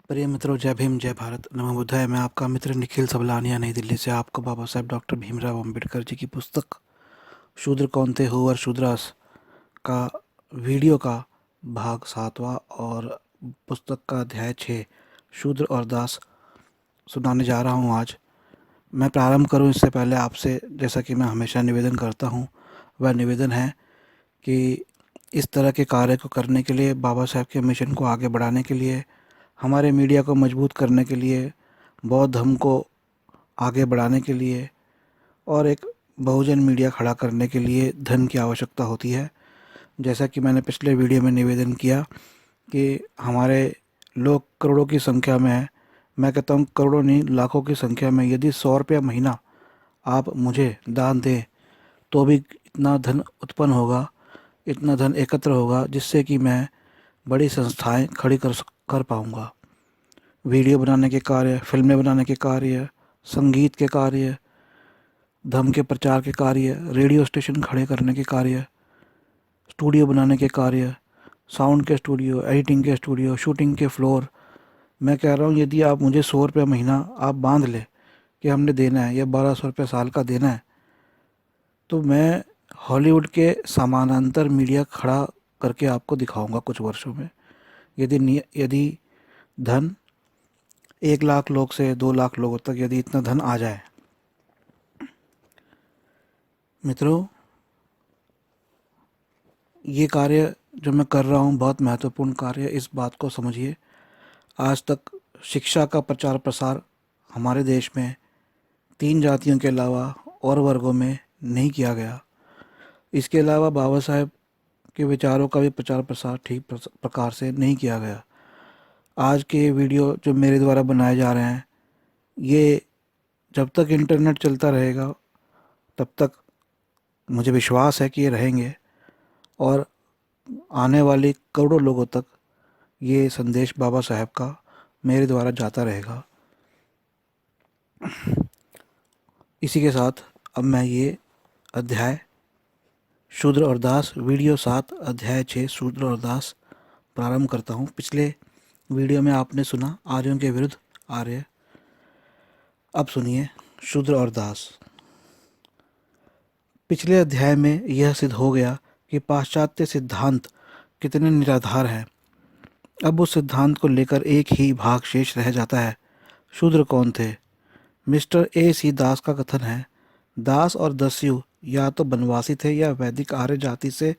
प्रिय मित्रों, जय भीम, जय भारत, नमो बुद्धाय। मैं आपका मित्र निखिल सबलानिया, नई दिल्ली से आपको बाबा साहेब डॉक्टर भीमराव अंबेडकर जी की पुस्तक शूद्र कौन थे हु और शूद्रास का वीडियो का भाग 7वां और पुस्तक का अध्याय 6 शूद्र और दास सुनाने जा रहा हूँ आज। मैं प्रारंभ करूँ इससे पहले आपसे, जैसा कि मैं हमेशा निवेदन करता हूँ, वह निवेदन है कि इस तरह के कार्य को करने के लिए, बाबा साहेब के मिशन को आगे बढ़ाने के लिए, हमारे मीडिया को मजबूत करने के लिए, बौद्ध धर्म को आगे बढ़ाने के लिए और एक बहुजन मीडिया खड़ा करने के लिए धन की आवश्यकता होती है। जैसा कि मैंने पिछले वीडियो में निवेदन किया कि हमारे लोग करोड़ों की संख्या में हैं। मैं कहता हूँ करोड़ों नहीं, लाखों की संख्या में। यदि 100 रुपया महीना आप मुझे दान दें तो भी इतना धन उत्पन्न होगा, इतना धन एकत्र होगा, जिससे कि मैं बड़ी संस्थाएं खड़ी कर पाऊँगा। वीडियो बनाने के कार्य, फिल्में बनाने के कार्य, संगीत के कार्य, धर्म के प्रचार के कार्य, रेडियो स्टेशन खड़े करने के कार्य, स्टूडियो बनाने के कार्य, साउंड के स्टूडियो, एडिटिंग के स्टूडियो, शूटिंग के फ्लोर। मैं कह रहा हूँ यदि आप मुझे 100 रुपया महीना आप बांध ले कि हमने देना है, या 1200 रुपया साल का देना है, तो मैं हॉलीवुड के समानांतर मीडिया खड़ा करके आपको दिखाऊंगा कुछ वर्षों में। यदि धन 1 लाख लोग से 2 लाख लोगों तक यदि इतना धन आ जाए। मित्रों, ये कार्य जो मैं कर रहा हूँ बहुत महत्वपूर्ण कार्य है, इस बात को समझिए। आज तक शिक्षा का प्रचार प्रसार हमारे देश में 3 जातियों के अलावा और वर्गों में नहीं किया गया। इसके अलावा बाबा साहेब के विचारों का भी प्रचार प्रसार ठीक प्रकार से नहीं किया गया। आज के वीडियो जो मेरे द्वारा बनाए जा रहे हैं, ये जब तक इंटरनेट चलता रहेगा तब तक मुझे विश्वास है कि ये रहेंगे, और आने वाले करोड़ों लोगों तक ये संदेश बाबा साहेब का मेरे द्वारा जाता रहेगा। इसी के साथ अब मैं ये अध्याय शूद्र और दास वीडियो 7 अध्याय 6 शूद्र और दास प्रारंभ करता हूँ। पिछले वीडियो में आपने सुना आर्यों के विरुद्ध आर्य। अब सुनिए शूद्र और दास। पिछले अध्याय में यह सिद्ध हो गया कि पाश्चात्य सिद्धांत कितने निराधार हैं। अब उस सिद्धांत को लेकर एक ही भाग शेष रह जाता है। शूद्र कौन थे? मिस्टर ए सी दास का कथन है, दास और दस्यु या तो बनवासी थे या वैदिक आर्य जाति से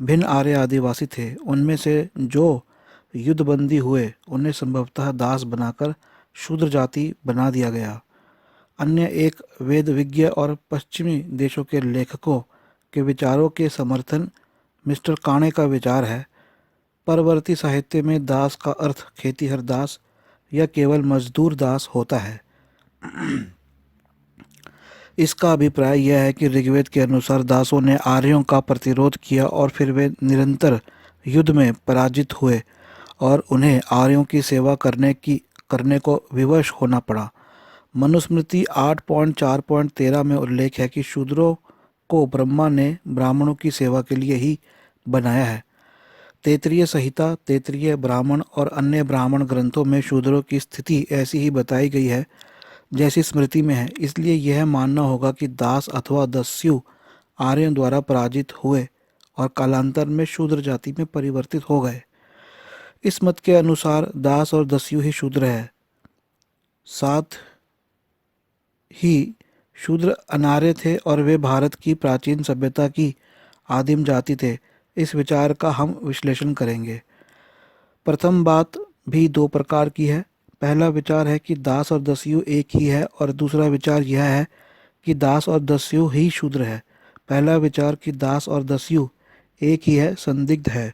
भिन्न आर्य आदिवासी थे। उनमें से जो युद्धबंदी हुए उन्हें संभवतः दास बनाकर शूद्र जाति बना दिया गया। अन्य एक वेद विज्ञ और पश्चिमी देशों के लेखकों के विचारों के समर्थन मिस्टर काणे का विचार है। परवर्ती साहित्य में दास का अर्थ खेतीहर दास या केवल मजदूर दास होता है। इसका अभिप्राय यह है कि ऋग्वेद के अनुसार दासों ने आर्यों का प्रतिरोध किया और फिर वे निरंतर युद्ध में पराजित हुए और उन्हें आर्यों की सेवा करने को विवश होना पड़ा। मनुस्मृति 8.4.13 में उल्लेख है कि शूद्रों को ब्रह्मा ने ब्राह्मणों की सेवा के लिए ही बनाया है। तैत्तिरीय संहिता, तैत्तिरीय ब्राह्मण और अन्य ब्राह्मण ग्रंथों में शूद्रों की स्थिति ऐसी ही बताई गई है जैसी स्मृति में है। इसलिए यह मानना होगा कि दास अथवा दस्यु आर्यों द्वारा पराजित हुए और कालांतर में शूद्र जाति में परिवर्तित हो गए। इस मत के अनुसार दास और दस्यु ही शूद्र है। साथ ही शूद्र अनार्य थे और वे भारत की प्राचीन सभ्यता की आदिम जाति थे। इस विचार का हम विश्लेषण करेंगे। प्रथम बात भी दो प्रकार की है। पहला विचार है कि दास और दस्यु एक ही है, और दूसरा विचार यह है कि दास और दस्यु ही शूद्र है। पहला विचार कि दास और दस्यु एक ही है संदिग्ध है।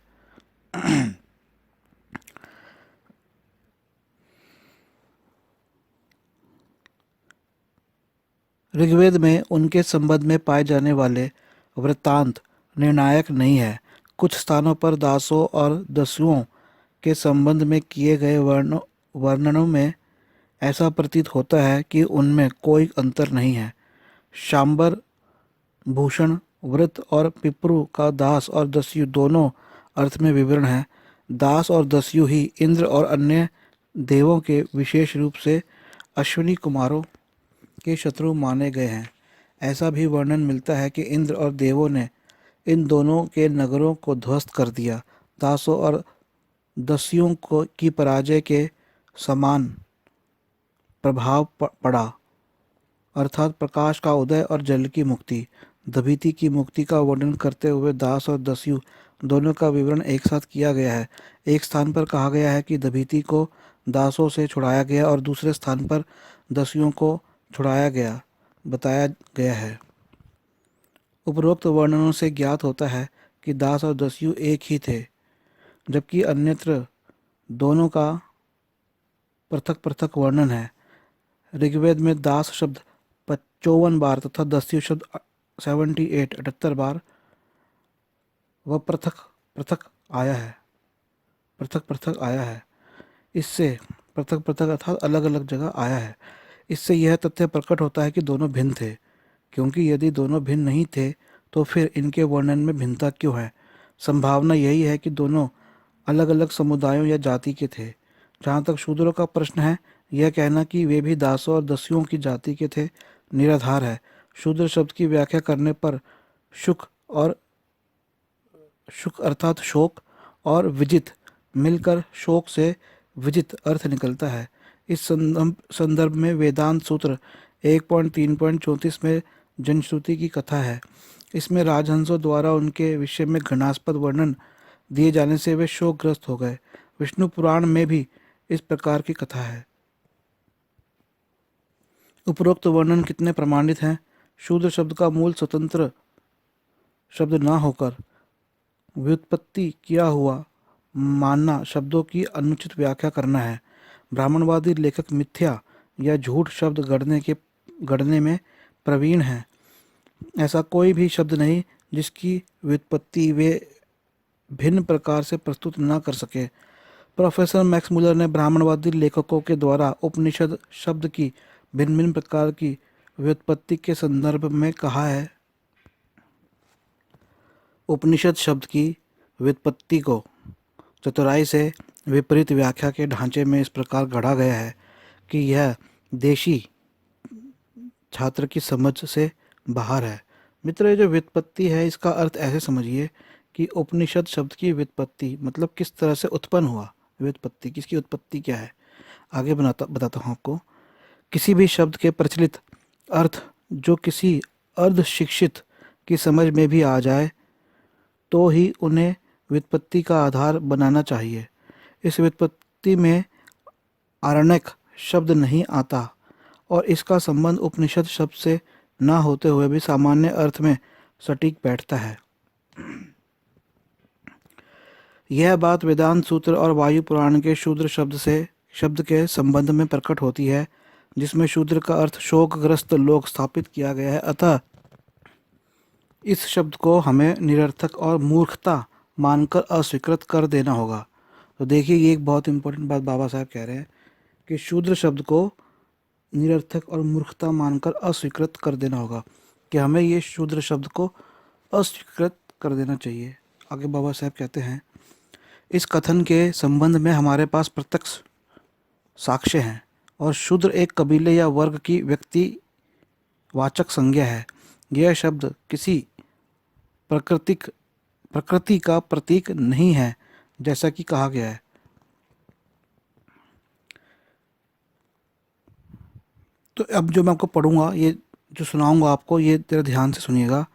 ऋग्वेद में उनके संबंध में पाए जाने वाले वृत्तांत निर्णायक नहीं है। कुछ स्थानों पर दासों और दस्युओं के संबंध में किए गए वर्णनों में ऐसा प्रतीत होता है कि उनमें कोई अंतर नहीं है। शांबर, भूषण, वृत्त और पिपरू का दास और दस्यु दोनों अर्थ में विवरण है। दास और दस्यु ही इंद्र और अन्य देवों के विशेष रूप से अश्विनी कुमारों के शत्रु माने गए हैं। ऐसा भी वर्णन मिलता है कि इंद्र और देवों ने इन दोनों के नगरों को ध्वस्त कर दिया। दासों और दस्युओं को की पराजय के समान प्रभाव पड़ा, अर्थात प्रकाश का उदय और जल की मुक्ति। दधीचि की मुक्ति का वर्णन करते हुए दास और दस्यु दोनों का विवरण एक साथ किया गया है। एक स्थान पर कहा गया है कि दधीचि को दासों से छुड़ाया गया और दूसरे स्थान पर दस्युओं को छुड़ाया गया बताया गया है। उपरोक्त वर्णनों से ज्ञात होता है कि दास और दस्यु एक ही थे, जबकि अन्यत्र दोनों का पृथक पृथक वर्णन है। ऋग्वेद में दास शब्द 54 बार तथा दस्यु शब्द 78 बार वह पृथक पृथक आया है। इससे पृथक पृथक अर्थात अलग अलग जगह आया है। इससे यह तथ्य प्रकट होता है कि दोनों भिन्न थे, क्योंकि यदि दोनों भिन्न नहीं थे तो फिर इनके वर्णन में भिन्नता क्यों है। संभावना यही है कि दोनों अलग अलग समुदायों या जाति के थे। जहाँ तक शूद्रों का प्रश्न है, यह कहना कि वे भी दासों और दस्युओं की जाति के थे निराधार है। शूद्र शब्द की व्याख्या करने पर शुक अर्थात शोक और विजित मिलकर शोक से विजित अर्थ निकलता है। इस संदर्भ में वेदांत सूत्र 1.3.34 में जनश्रुति की कथा है। इसमें राजहंसों द्वारा उनके विषय में घृणास्पद वर्णन दिए जाने से वे शोकग्रस्त हो गए। विष्णु पुराण में भी इस प्रकार की कथा है। उपरोक्त वर्णन कितने प्रमाणित हैं? शूद्र शब्द का मूल स्वतंत्र शब्द ना होकर व्युत्पत्ति किया हुआ मानना शब्दों की अनुचित व्याख्या करना है। ब्राह्मणवादी लेखक मिथ्या या झूठ शब्द गढ़ने में प्रवीण हैं। ऐसा कोई भी शब्द नहीं जिसकी व्युत्पत्ति वे भिन्न प्रकार से प्रस्तुत न कर सके। प्रोफेसर मैक्स मुलर ने ब्राह्मणवादी लेखकों के द्वारा उपनिषद शब्द की भिन्न भिन्न प्रकार की व्युत्पत्ति के संदर्भ में कहा है। उपनिषद शब्द की व्युत्पत्ति को चतुराई से विपरीत व्याख्या के ढांचे में इस प्रकार गढ़ा गया है कि यह देशी छात्र की समझ से बाहर है। मित्र, ये जो व्युत्पत्ति है इसका अर्थ ऐसे समझिए कि उपनिषद शब्द की व्युत्पत्ति मतलब किस तरह से उत्पन्न हुआ। व्युत्पत्ति किसकी उत्पत्ति क्या है, आगे बताता हूँ आपको। किसी भी शब्द के प्रचलित अर्थ जो किसी अर्ध शिक्षित की समझ में भी आ जाए तो ही उन्हें व्युत्पत्ति का आधार बनाना चाहिए। इस व्युत्पत्ति में आरण्यक शब्द नहीं आता और इसका संबंध उपनिषद शब्द से न होते हुए भी सामान्य अर्थ में सटीक बैठता है। यह बात वेदांत सूत्र और वायु पुराण के शूद्र शब्द के संबंध में प्रकट होती है, जिसमें शूद्र का अर्थ शोकग्रस्त लोग स्थापित किया गया है। अतः इस शब्द को हमें निरर्थक और मूर्खता मानकर अस्वीकृत कर देना होगा। तो देखिए, ये एक बहुत इंपॉर्टेंट बात बाबा साहब कह रहे हैं कि शूद्र शब्द को निरर्थक और मूर्खता मानकर अस्वीकृत कर देना होगा, कि हमें ये शूद्र शब्द को अस्वीकृत कर देना चाहिए। आगे बाबा साहब कहते हैं, इस कथन के संबंध में हमारे पास प्रत्यक्ष साक्ष्य हैं और शूद्र एक कबीले या वर्ग की व्यक्तिवाचक संज्ञा है। यह शब्द किसी प्रकृति का प्रतीक नहीं है, जैसा कि कहा गया है। तो अब जो मैं आपको पढ़ूंगा, ये जो सुनाऊंगा आपको, ये तेरा ध्यान से सुनिएगा।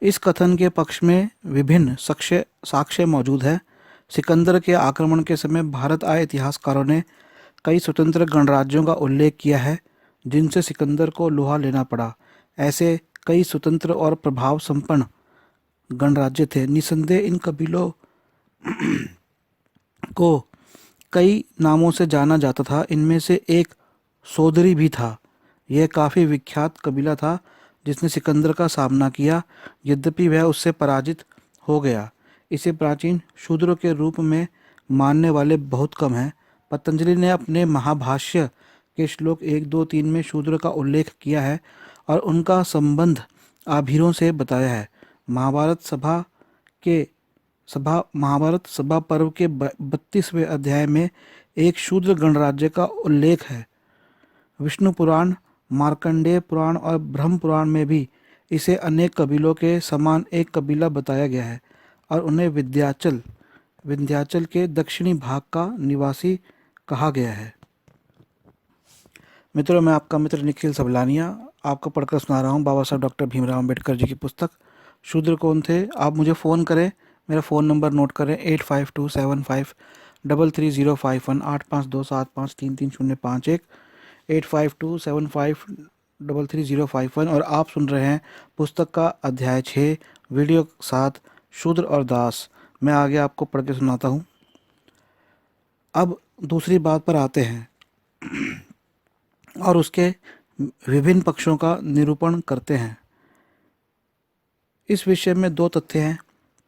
इस कथन के पक्ष में विभिन्न साक्ष्य मौजूद है। सिकंदर के आक्रमण के समय भारत आए इतिहासकारों ने कई स्वतंत्र गणराज्यों का उल्लेख किया है जिनसे सिकंदर को लोहा लेना पड़ा। ऐसे कई स्वतंत्र और प्रभाव संपन्न गणराज्य थे। निसंदेह इन कबीलों को कई नामों से जाना जाता था। इनमें से एक सोदरी भी था। यह काफ़ी विख्यात कबीला था जिसने सिकंदर का सामना किया, यद्यपि वह उससे पराजित हो गया। इसे प्राचीन शूद्रों के रूप में मानने वाले बहुत कम हैं। पतंजलि ने अपने महाभाष्य के श्लोक 1, 2, 3 में शूद्र का उल्लेख किया है और उनका संबंध आभीरों से बताया है। महाभारत सभा पर्व के 32वें अध्याय में एक शूद्र गणराज्य का उल्लेख है। विष्णु पुराण, मार्कंडेय पुराण और ब्रह्म पुराण में भी इसे अनेक कबीलों के समान एक कबीला बताया गया है और उन्हें विंध्याचल के दक्षिणी भाग का निवासी कहा गया है। मित्रों, मैं आपका मित्र निखिल सबलानिया आपको पढ़कर सुना रहा हूँ बाबा साहब डॉक्टर भीमराव अम्बेडकर जी की पुस्तक शूद्र कौन थे। आप मुझे फ़ोन करें, मेरा फ़ोन नंबर नोट करें 8527533051, 8527533051, 8527533051। और आप सुन रहे हैं पुस्तक का अध्याय 6 वीडियो 7 शूद्र और दास। मैं आगे आपको पढ़ के सुनाता हूँ। अब दूसरी बात पर आते हैं और उसके विभिन्न पक्षों का निरूपण करते हैं। इस विषय में दो तथ्य हैं।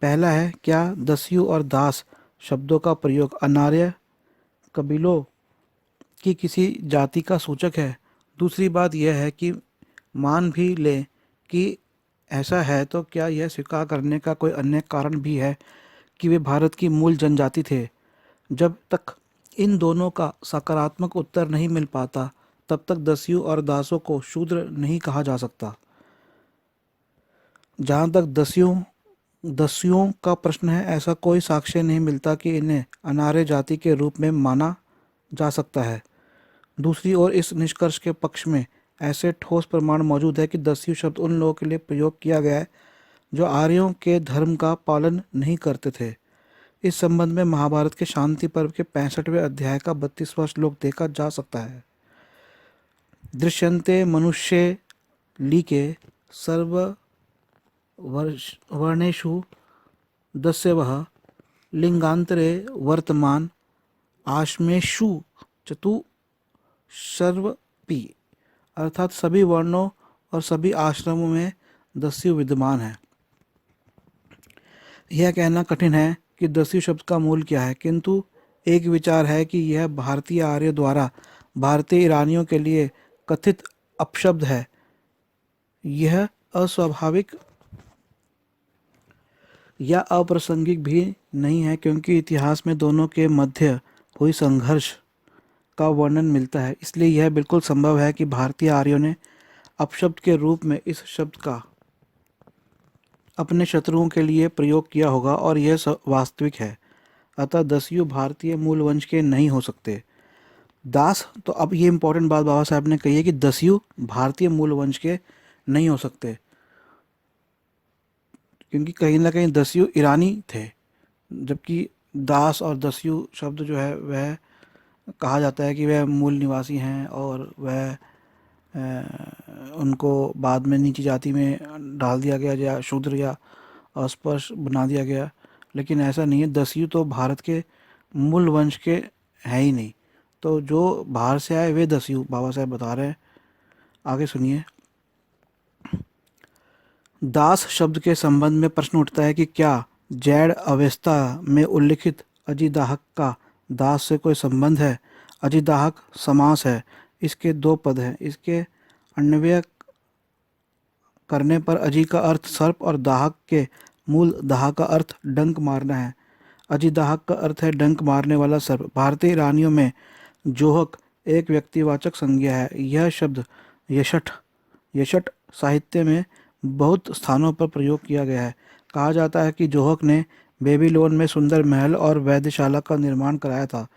पहला है, क्या दस्यु और दास शब्दों का प्रयोग अनार्य कबीलों की किसी जाति का सूचक है। दूसरी बात यह है कि मान भी लें कि ऐसा है तो क्या यह स्वीकार करने का कोई अन्य कारण भी है कि वे भारत की मूल जनजाति थे। जब तक इन दोनों का सकारात्मक उत्तर नहीं मिल पाता तब तक दस्यु और दासों को शूद्र नहीं कहा जा सकता। जहाँ तक दस्युओं का प्रश्न है, ऐसा कोई साक्ष्य नहीं मिलता कि इन्हें अनार्य जाति के रूप में माना जा सकता है। दूसरी ओर इस निष्कर्ष के पक्ष में ऐसे ठोस प्रमाण मौजूद है कि दस्यु शब्द उन लोगों के लिए प्रयोग किया गया है जो आर्यों के धर्म का पालन नहीं करते थे। इस संबंध में महाभारत के शांति पर्व के 65वें अध्याय का 32वां श्लोक देखा जा सकता है। दृश्यन्ते मनुष्ये लीके सर्व वर्णेषु दस्यवः लिंगांतरे वर्तमान आश्मेषु चतुष्षर्वपि, अर्थात सभी वर्णों और सभी आश्रमों में दस्यु विद्यमान है। यह कहना कठिन है कि दस्यु शब्द का मूल क्या है, किंतु एक विचार है कि यह भारतीय आर्यों द्वारा भारतीय ईरानियों के लिए कथित अपशब्द है। यह अस्वाभाविक या अप्रासंगिक भी नहीं है, क्योंकि इतिहास में दोनों के मध्य हुई संघर्ष का वर्णन मिलता है। इसलिए यह बिल्कुल संभव है कि भारतीय आर्यों ने अपशब्द के रूप में इस शब्द का अपने शत्रुओं के लिए प्रयोग किया होगा और यह वास्तविक है। अतः दस्यु भारतीय मूल वंश के नहीं हो सकते। दास, तो अब ये इंपॉर्टेंट बात बाबा साहब ने कही है कि दस्यु भारतीय मूल वंश के नहीं हो सकते, क्योंकि कहीं ना कहीं दस्यु ईरानी थे, जबकि दास और दस्यु शब्द जो है वह कहा जाता है कि वह मूल निवासी हैं और वह उनको बाद में नीची जाति में डाल दिया गया या शूद्र या अस्पृश्य बना दिया गया, लेकिन ऐसा नहीं है। दस्यु तो भारत के मूल वंश के हैं ही नहीं, तो जो बाहर से आए वे दस्यु बाबा साहब बता रहे हैं। आगे सुनिए। दास शब्द के संबंध में प्रश्न उठता है कि क्या जैड़ अवस्था में उल्लिखित अजिदाहक का दास से कोई संबंध है। अजिदाहक समास है, इसके दो पद हैं। इसके अन्वय करने पर अजि का अर्थ सर्प और दाहक के मूल दाह का अर्थ डंक मारना है। अजिदाहक का अर्थ है डंक मारने वाला सर्प। भारतीय ईरानियों में जोहक एक व्यक्तिवाचक संज्ञा है। यह शब्द यशट साहित्य में बहुत स्थानों पर प्रयोग किया गया है। कहा जाता है कि जोहक ने बेबीलोन में सुंदर महल और वैधशाला का निर्माण कराया था।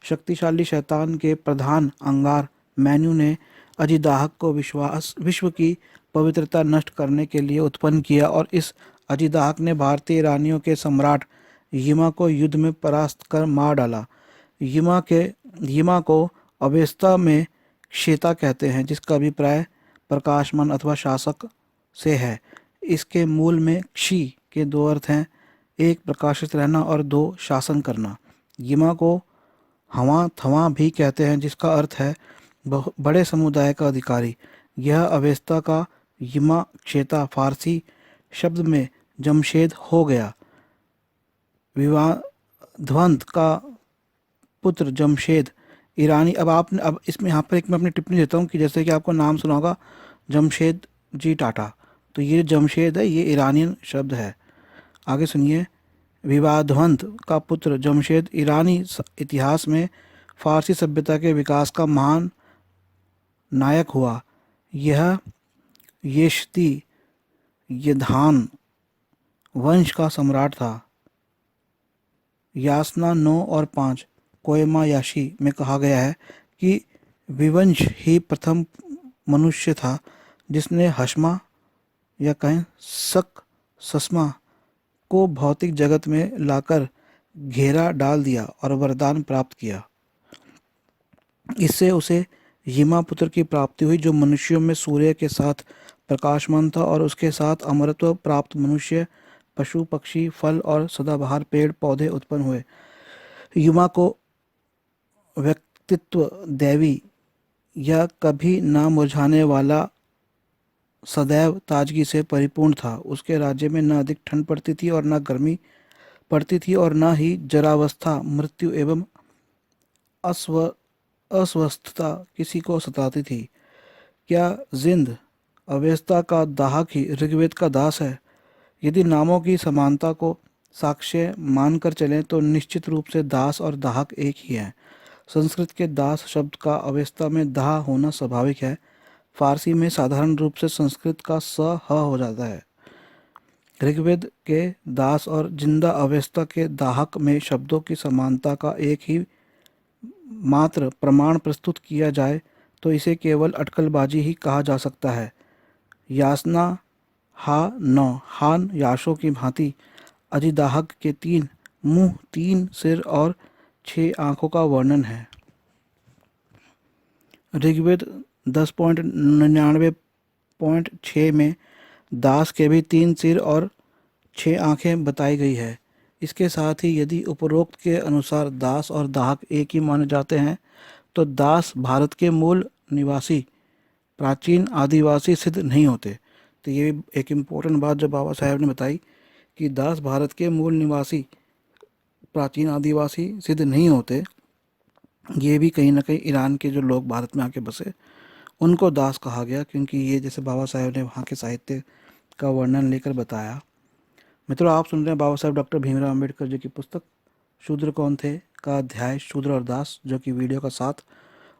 शक्तिशाली शैतान के प्रधान अंगार मैन्यू ने अजिदाहक को विश्व की पवित्रता नष्ट करने के लिए उत्पन्न किया और इस अजिदाहक ने भारतीय ईरानियों के सम्राट यिमा को युद्ध में परास्त कर मार डाला। यिमा को अवेस्ता में क्षेता कहते हैं, जिसका अभिप्राय प्रकाशमान अथवा शासक से है। इसके मूल में क्षी के दो अर्थ हैं, एक प्रकाशित रहना और दो शासन करना। यिमा को हवा थवा भी कहते हैं, जिसका अर्थ है बड़े समुदाय का अधिकारी। यह अवेस्ता का यिमा क्षेता फारसी शब्द में जमशेद हो गया। विवाध्वंत का पुत्र जमशेद ईरानी। अब इसमें यहाँ पर एक मैं अपनी टिप्पणी देता हूँ कि जैसे कि आपको नाम सुना होगा जमशेद जी टाटा, तो ये जमशेद है, ये ईरानियन शब्द है। आगे सुनिए। विवाध्वंत का पुत्र जमशेद ईरानी इतिहास में फारसी सभ्यता के विकास का महान नायक हुआ। यह येशती यधान वंश का सम्राट था। यासना 9 और 5 कोयमायाशी में कहा गया है कि विवंश ही प्रथम मनुष्य था जिसने हश्मा या कहें सक सस्मा को भौतिक जगत में लाकर घेरा डाल दिया और वरदान प्राप्त किया। इससे उसे यिमा पुत्र की प्राप्ति हुई जो मनुष्यों में सूर्य के साथ प्रकाशमान था और उसके साथ अमरत्व प्राप्त मनुष्य, पशु, पक्षी, फल और सदाबहार पेड़ पौधे उत्पन्न हुए। युमा को व्यक्तित्व दैवी या कभी ना मुरझाने वाला सदैव ताजगी से परिपूर्ण था। उसके राज्य में न अधिक ठंड पड़ती थी और न गर्मी पड़ती थी और न ही जरावस्था, मृत्यु एवं अस्वस्थता किसी को सताती थी। क्या जिंद अवेस्ता का दाहक ही ऋग्वेद का दास है? यदि नामों की समानता को साक्ष्य मानकर चलें तो निश्चित रूप से दास और दाहक एक ही है। संस्कृत के दास शब्द का अवेस्ता में दाह होना स्वाभाविक है। फारसी में साधारण रूप से संस्कृत का स ह हो जाता है। ऋग्वेद के दास और जिंदा अवेस्ता के दाहक में शब्दों की समानता का एक ही मात्र प्रमाण प्रस्तुत किया जाए तो इसे केवल अटकलबाजी ही कहा जा सकता है। यासना हा नौ हान याशों की भांति अधिदाहक के 3 मुंह, 3 सिर और 6 आंखों का वर्णन है। ऋग्वेद 10.99.6 में दास के भी 3 सिर और 6 आंखें बताई गई है। इसके साथ ही यदि उपरोक्त के अनुसार दास और दाहक एक ही माने जाते हैं तो दास भारत के मूल निवासी प्राचीन आदिवासी सिद्ध नहीं होते। तो ये एक इम्पोर्टेंट बात जो बाबा साहेब ने बताई कि दास भारत के मूल निवासी प्राचीन आदिवासी सिद्ध नहीं होते। ये भी कहीं ना कहीं ईरान के जो लोग भारत में आके बसे उनको दास कहा गया, क्योंकि ये जैसे बाबा साहेब ने वहाँ के साहित्य का वर्णन लेकर बताया। मित्रों, आप सुन रहे हैं बाबा साहेब डॉक्टर भीमराव अम्बेडकर जी की पुस्तक शूद्र कौन थे का अध्याय शूद्र और दास, जो कि वीडियो का 7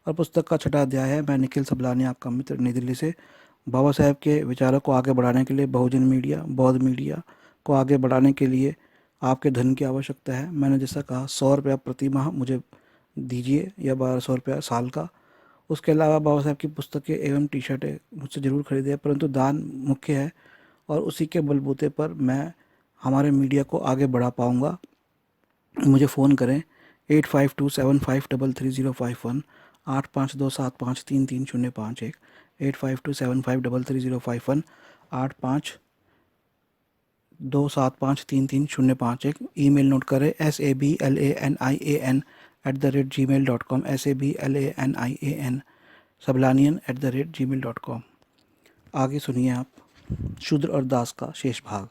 और पुस्तक का 6ठा अध्याय है। मैं निखिल सबलानी, आपका मित्र, नई दिल्ली से। बाबा साहेब के विचारों को आगे बढ़ाने के लिए बहुजन मीडिया, बौद्ध मीडिया को आगे बढ़ाने के लिए आपके धन की आवश्यकता है। मैंने जैसा कहा 100 रुपया प्रति माह मुझे दीजिए या 1200 रुपया साल का। उसके अलावा बाबा साहेब की पुस्तकें एवं टी शर्टें मुझसे ज़रूर खरीदें, परंतु दान मुख्य है और उसी के बलबूते पर मैं हमारे मीडिया को आगे बढ़ा पाऊँगा। मुझे फ़ोन करें 8527533051, 8527533051, 8527533051, 8527533051। ईमेल नोट करें sablananian@gmail.com, sablananian sablananian@gmail.com। आगे सुनिए आप शूद्र और दास का शेष भाग।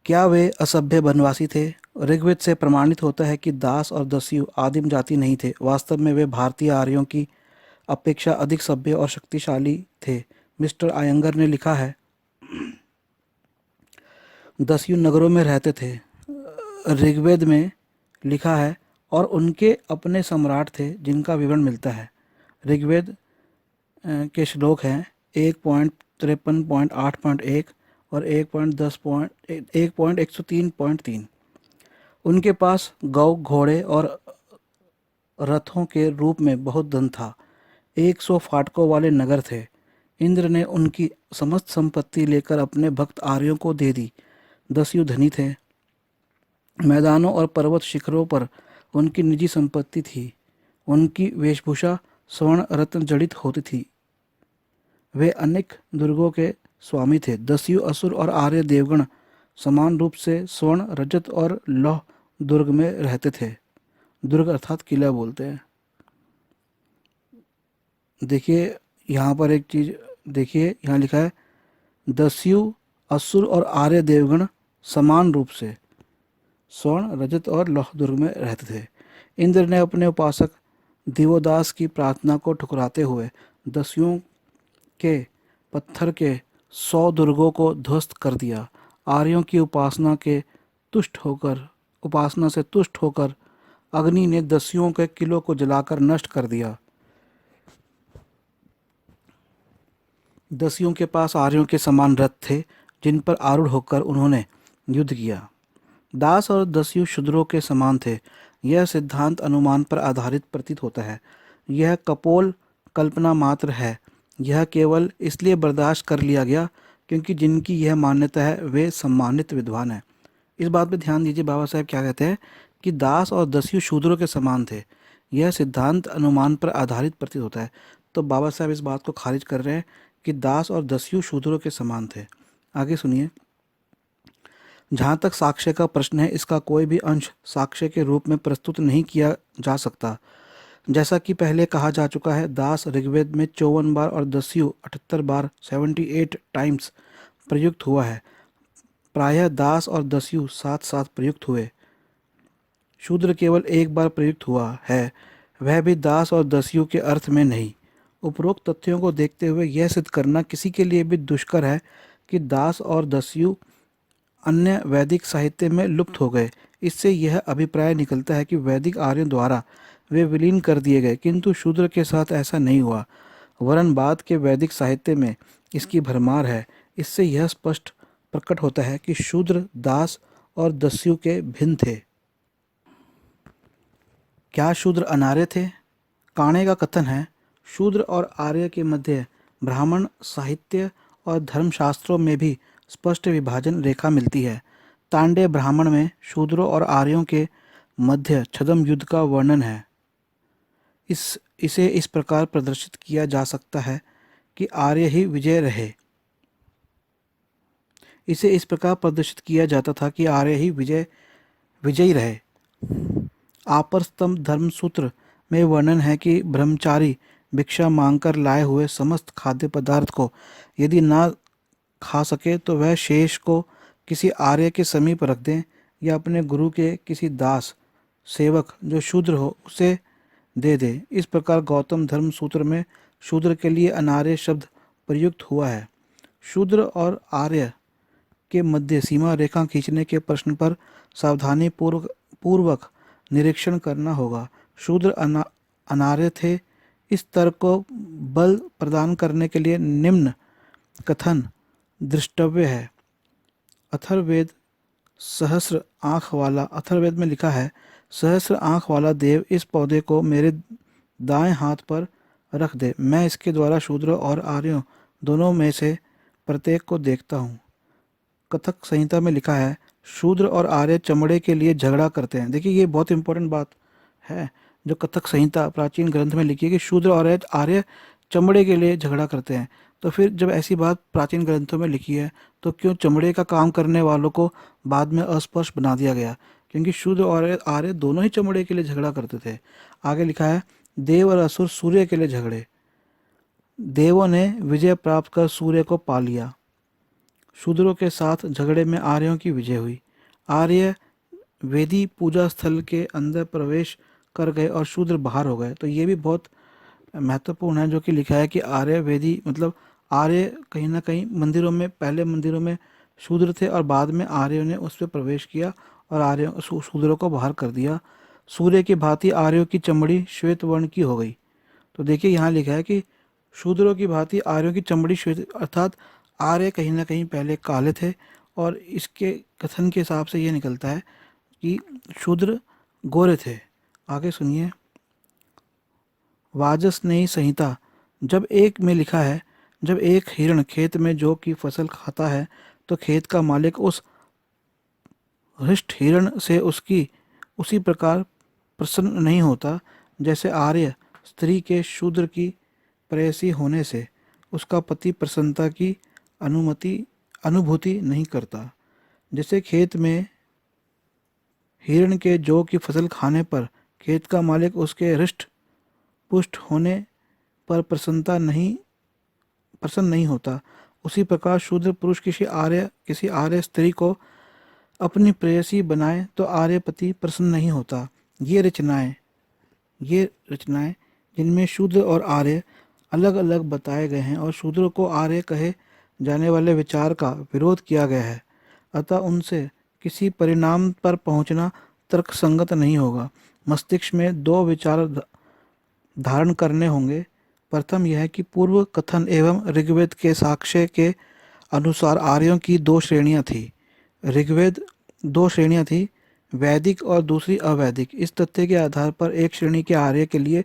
क्या वे असभ्य वनवासी थे? ऋग्वेद से प्रमाणित होता है कि दास और दस्यु आदिम जाति नहीं थे। वास्तव में वे भारतीय आर्यों की अपेक्षा अधिक सभ्य और शक्तिशाली थे। मिस्टर आयंगर ने लिखा है, दस्यु नगरों में रहते थे। ऋग्वेद में लिखा है और उनके अपने सम्राट थे जिनका विवरण मिलता है। ऋग्वेद के श्लोक हैं 1.53.8.1 और 1.103.3। उनके पास गौ, घोड़े और रथों के रूप में बहुत धन था। 100 फाटकों वाले नगर थे। इंद्र ने उनकी समस्त संपत्ति लेकर अपने भक्त आर्यों को दे दी। दस्यु धनी थे। मैदानों और पर्वत शिखरों पर उनकी निजी संपत्ति थी। उनकी वेशभूषा स्वर्ण रत्न जड़ित होती थी। वे अनेक दुर्गों के स्वामी थे। दस्यु, असुर और आर्य देवगण समान रूप से स्वर्ण, रजत और लौह दुर्ग में रहते थे। दुर्ग अर्थात किला बोलते हैं। देखिए यहाँ पर एक चीज़ देखिए, यहाँ लिखा है दस्यु, असुर और आर्य देवगण समान रूप से स्वर्ण, रजत और लौह दुर्ग में रहते थे। इंद्र ने अपने उपासक दिवोदास की प्रार्थना को ठुकराते हुए दस्युओं के पत्थर के 100 दुर्गों को ध्वस्त कर दिया। आर्यों की उपासना से तुष्ट होकर अग्नि ने दस्युओं के किलों को जलाकर नष्ट कर दिया। दस्युओं के पास आर्यों के समान रथ थे जिन पर आरूढ़ होकर उन्होंने युद्ध किया। दास और दस्यु शूद्रों के समान थे। यह सिद्धांत अनुमान पर आधारित प्रतीत होता है। यह कपोल कल्पना मात्र है। यह केवल इसलिए बर्दाश्त कर लिया गया क्योंकि जिनकी यह मान्यता है वे सम्मानित विद्वान हैं। इस बात पे ध्यान दीजिए, बाबा साहब क्या कहते हैं कि दास और दस्यु शूद्रों के समान थे। यह सिद्धांत अनुमान पर आधारित प्रतीत होता है। तो बाबा साहब इस बात को खारिज कर रहे हैं कि दास और दस्यु शूद्रों के समान थे। आगे सुनिए। जहाँ तक साक्ष्य का प्रश्न है, इसका कोई भी अंश साक्ष्य के रूप में प्रस्तुत नहीं किया जा सकता। जैसा कि पहले कहा जा चुका है, दास ऋग्वेद में 54 बार और दस्यु 78 बार 78 टाइम्स प्रयुक्त हुआ है। प्रायः दास और दस्यु साथ साथ प्रयुक्त हुए। शूद्र केवल एक बार प्रयुक्त हुआ है, वह भी दास और दस्यु के अर्थ में नहीं। उपरोक्त तथ्यों को देखते हुए यह सिद्ध करना किसी के लिए भी दुष्कर है कि दास और दस्यु अन्य वैदिक साहित्य में लुप्त हो गए। इससे यह अभिप्राय निकलता है कि वैदिक आर्यों द्वारा वे विलीन कर दिए गए, किंतु शूद्र के साथ ऐसा नहीं हुआ। वरन बाद के वैदिक साहित्य में इसकी भरमार है। इससे यह स्पष्ट प्रकट होता है कि शूद्र दास और दस्यु के भिन्न थे। क्या शूद्र अनार्य थे? काणे का कथन है, शूद्र और आर्य के मध्य ब्राह्मण साहित्य और धर्मशास्त्रों में भी स्पष्ट विभाजन रेखा मिलती है। तांडे ब्राह्मण में शूद्रों और आर्यों के मध्य छद्म युद्ध का वर्णन है। इसे इस प्रकार प्रदर्शित किया जा सकता है कि आर्य ही विजय रहे। इसे इस प्रकार प्रदर्शित किया जाता था कि आर्य ही विजयी रहे। आपर स्तंभ धर्मसूत्र में वर्णन है कि ब्रह्मचारी भिक्षा मांगकर लाए हुए समस्त खाद्य पदार्थ को यदि ना खा सके तो वह शेष को किसी आर्य के समीप रख दें या अपने गुरु के किसी दास सेवक जो शूद्र हो उसे दे दे। इस प्रकार गौतम धर्म सूत्र में शूद्र के लिए अनार्य शब्द प्रयुक्त हुआ है। शूद्र और आर्य के मध्य सीमा रेखा खींचने के प्रश्न पर सावधानी पूर्वक निरीक्षण करना होगा। शूद्र अनार्य थे। इस तर्क को बल प्रदान करने के लिए निम्न कथन दृष्टव्य है। अथर्ववेद सहस्र आँख वाला, अथर्ववेद में लिखा है, सहस्र आँख वाला देव इस पौधे को मेरे दाएं हाथ पर रख दे, मैं इसके द्वारा शूद्र और आर्यों दोनों में से प्रत्येक को देखता हूँ। कथक संहिता में लिखा है, शूद्र और आर्य चमड़े के लिए झगड़ा करते हैं। देखिए ये बहुत इंपॉर्टेंट बात है जो कथक संहिता प्राचीन ग्रंथ में लिखी है कि शूद्र और आर्य चमड़े के लिए झगड़ा करते हैं। तो फिर जब ऐसी बात प्राचीन ग्रंथों में लिखी है तो क्यों चमड़े का काम करने वालों को बाद में अस्पृश्य बना दिया गया? क्योंकि शूद्र और आर्य दोनों ही चमड़े के लिए झगड़ा करते थे। आगे लिखा है, देव और असुर सूर्य के लिए झगड़े, देवों ने विजय प्राप्त कर सूर्य को पा लिया। शूद्रों के साथ झगड़े में आर्यों की विजय हुई। आर्य वेदी पूजा स्थल के अंदर प्रवेश कर गए और शूद्र बाहर हो गए। तो ये भी बहुत महत्वपूर्ण है जो कि लिखा है कि आर्य वेदी मतलब आर्य कहीं ना कहीं मंदिरों में, पहले मंदिरों में शूद्र थे और बाद में आर्यों ने उस पर प्रवेश किया और आर्यों शूद्रों को बाहर कर दिया। सूर्य की भांति आर्यों की चमड़ी श्वेत वर्ण की हो गई। तो देखिए यहाँ लिखा है कि शूद्रों की भांति आर्यों की चमड़ी श्वेत, अर्थात आर्य कहीं ना कहीं पहले काले थे। और इसके कथन के हिसाब से ये निकलता है कि शूद्र गोरे थे। आगे सुनिए। वाजस्नेयी संहिता जब एक में लिखा है, जब एक हिरण खेत में जौ की फसल खाता है तो खेत का मालिक उस हृष्ट हिरण से उसी प्रकार प्रसन्न नहीं होता जैसे आर्य स्त्री के शूद्र की प्रेयसी होने से उसका पति प्रसन्नता की अनुभूति नहीं करता। जैसे खेत में हिरण के जौ की फसल खाने पर खेत का मालिक उसके हृष्ट पुष्ट होने पर प्रसन्न नहीं होता, उसी प्रकार शूद्र पुरुष किसी आर्य स्त्री को अपनी प्रेयसी बनाए तो आर्यपति प्रसन्न नहीं होता। ये रचनाएं जिनमें शूद्र और आर्य अलग अलग बताए गए हैं और शूद्र को आर्य कहे जाने वाले विचार का विरोध किया गया है, अतः उनसे किसी परिणाम पर पहुंचना तर्कसंगत नहीं होगा। मस्तिष्क में दो विचार धारण करने होंगे। प्रथम यह कि पूर्व कथन एवं ऋग्वेद के साक्ष्य के अनुसार आर्यों की दो श्रेणियां थी। ऋग्वेद दो श्रेणियां थी, वैदिक और दूसरी अवैदिक। इस तथ्य के आधार पर एक श्रेणी के आर्य के लिए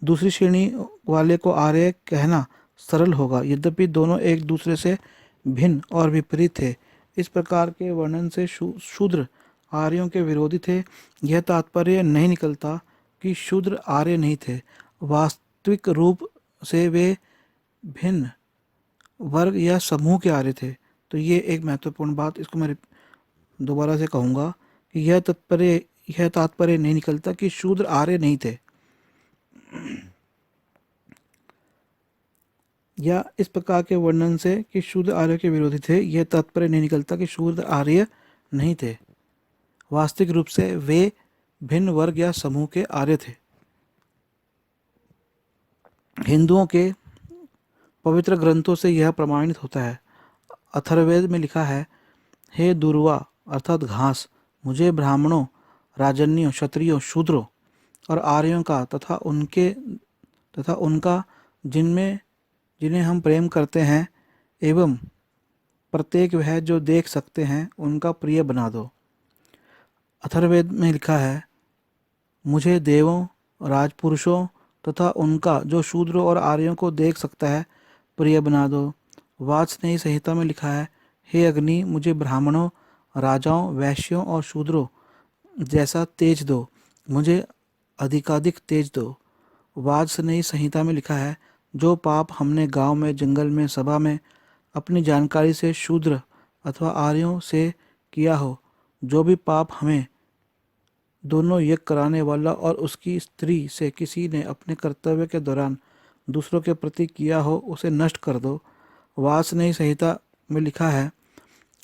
दूसरी श्रेणी वाले को आर्य कहना सरल होगा, यद्यपि दोनों एक दूसरे से भिन्न और विपरीत थे। इस प्रकार के वर्णन से शूद्र आर्यों के विरोधी थे। यह तात्पर्य नहीं निकलता कि शूद्र आर्य नहीं थे, वास्तविक रूप से वे भिन्न वर्ग या समूह के आर्य थे। तो ये एक महत्वपूर्ण बात, इसको मैं दोबारा से कहूँगा कि यह तात्पर्य नहीं निकलता कि शूद्र आर्य नहीं थे, या इस प्रकार के वर्णन से कि शूद्र आर्य के विरोधी थे, यह तात्पर्य नहीं निकलता कि शूद्र आर्य नहीं थे, वास्तविक रूप से वे भिन्न वर्ग या समूह के आर्य थे। हिंदुओं के पवित्र ग्रंथों से यह प्रमाणित होता है। अथर्ववेद में लिखा है, हे दुर्वा अर्थात घास, मुझे ब्राह्मणों, राजन्यों, क्षत्रियों, शूद्रों और आर्यों का तथा उनका जिन्हें हम प्रेम करते हैं एवं प्रत्येक वह जो देख सकते हैं उनका प्रिय बना दो। अथर्ववेद में लिखा है, मुझे देवों, राजपुरुषों तथा उनका जो शूद्रों और आर्यों को देख सकता है प्रिय बना दो। वाजस्नेयी संहिता में लिखा है, हे अग्नि, मुझे ब्राह्मणों, राजाओं, वैश्यों और शूद्रों जैसा तेज दो, मुझे अधिकाधिक तेज दो। वाजस्नेयी संहिता में लिखा है, जो पाप हमने गांव में, जंगल में, सभा में अपनी जानकारी से शूद्र अथवा आर्यों से किया हो, जो भी पाप हमें दोनों यज्ञ कराने वाला और उसकी स्त्री से किसी ने अपने कर्तव्य के दौरान दूसरों के प्रति किया हो, उसे नष्ट कर दो। वाजस्नेयी संहिता में लिखा है,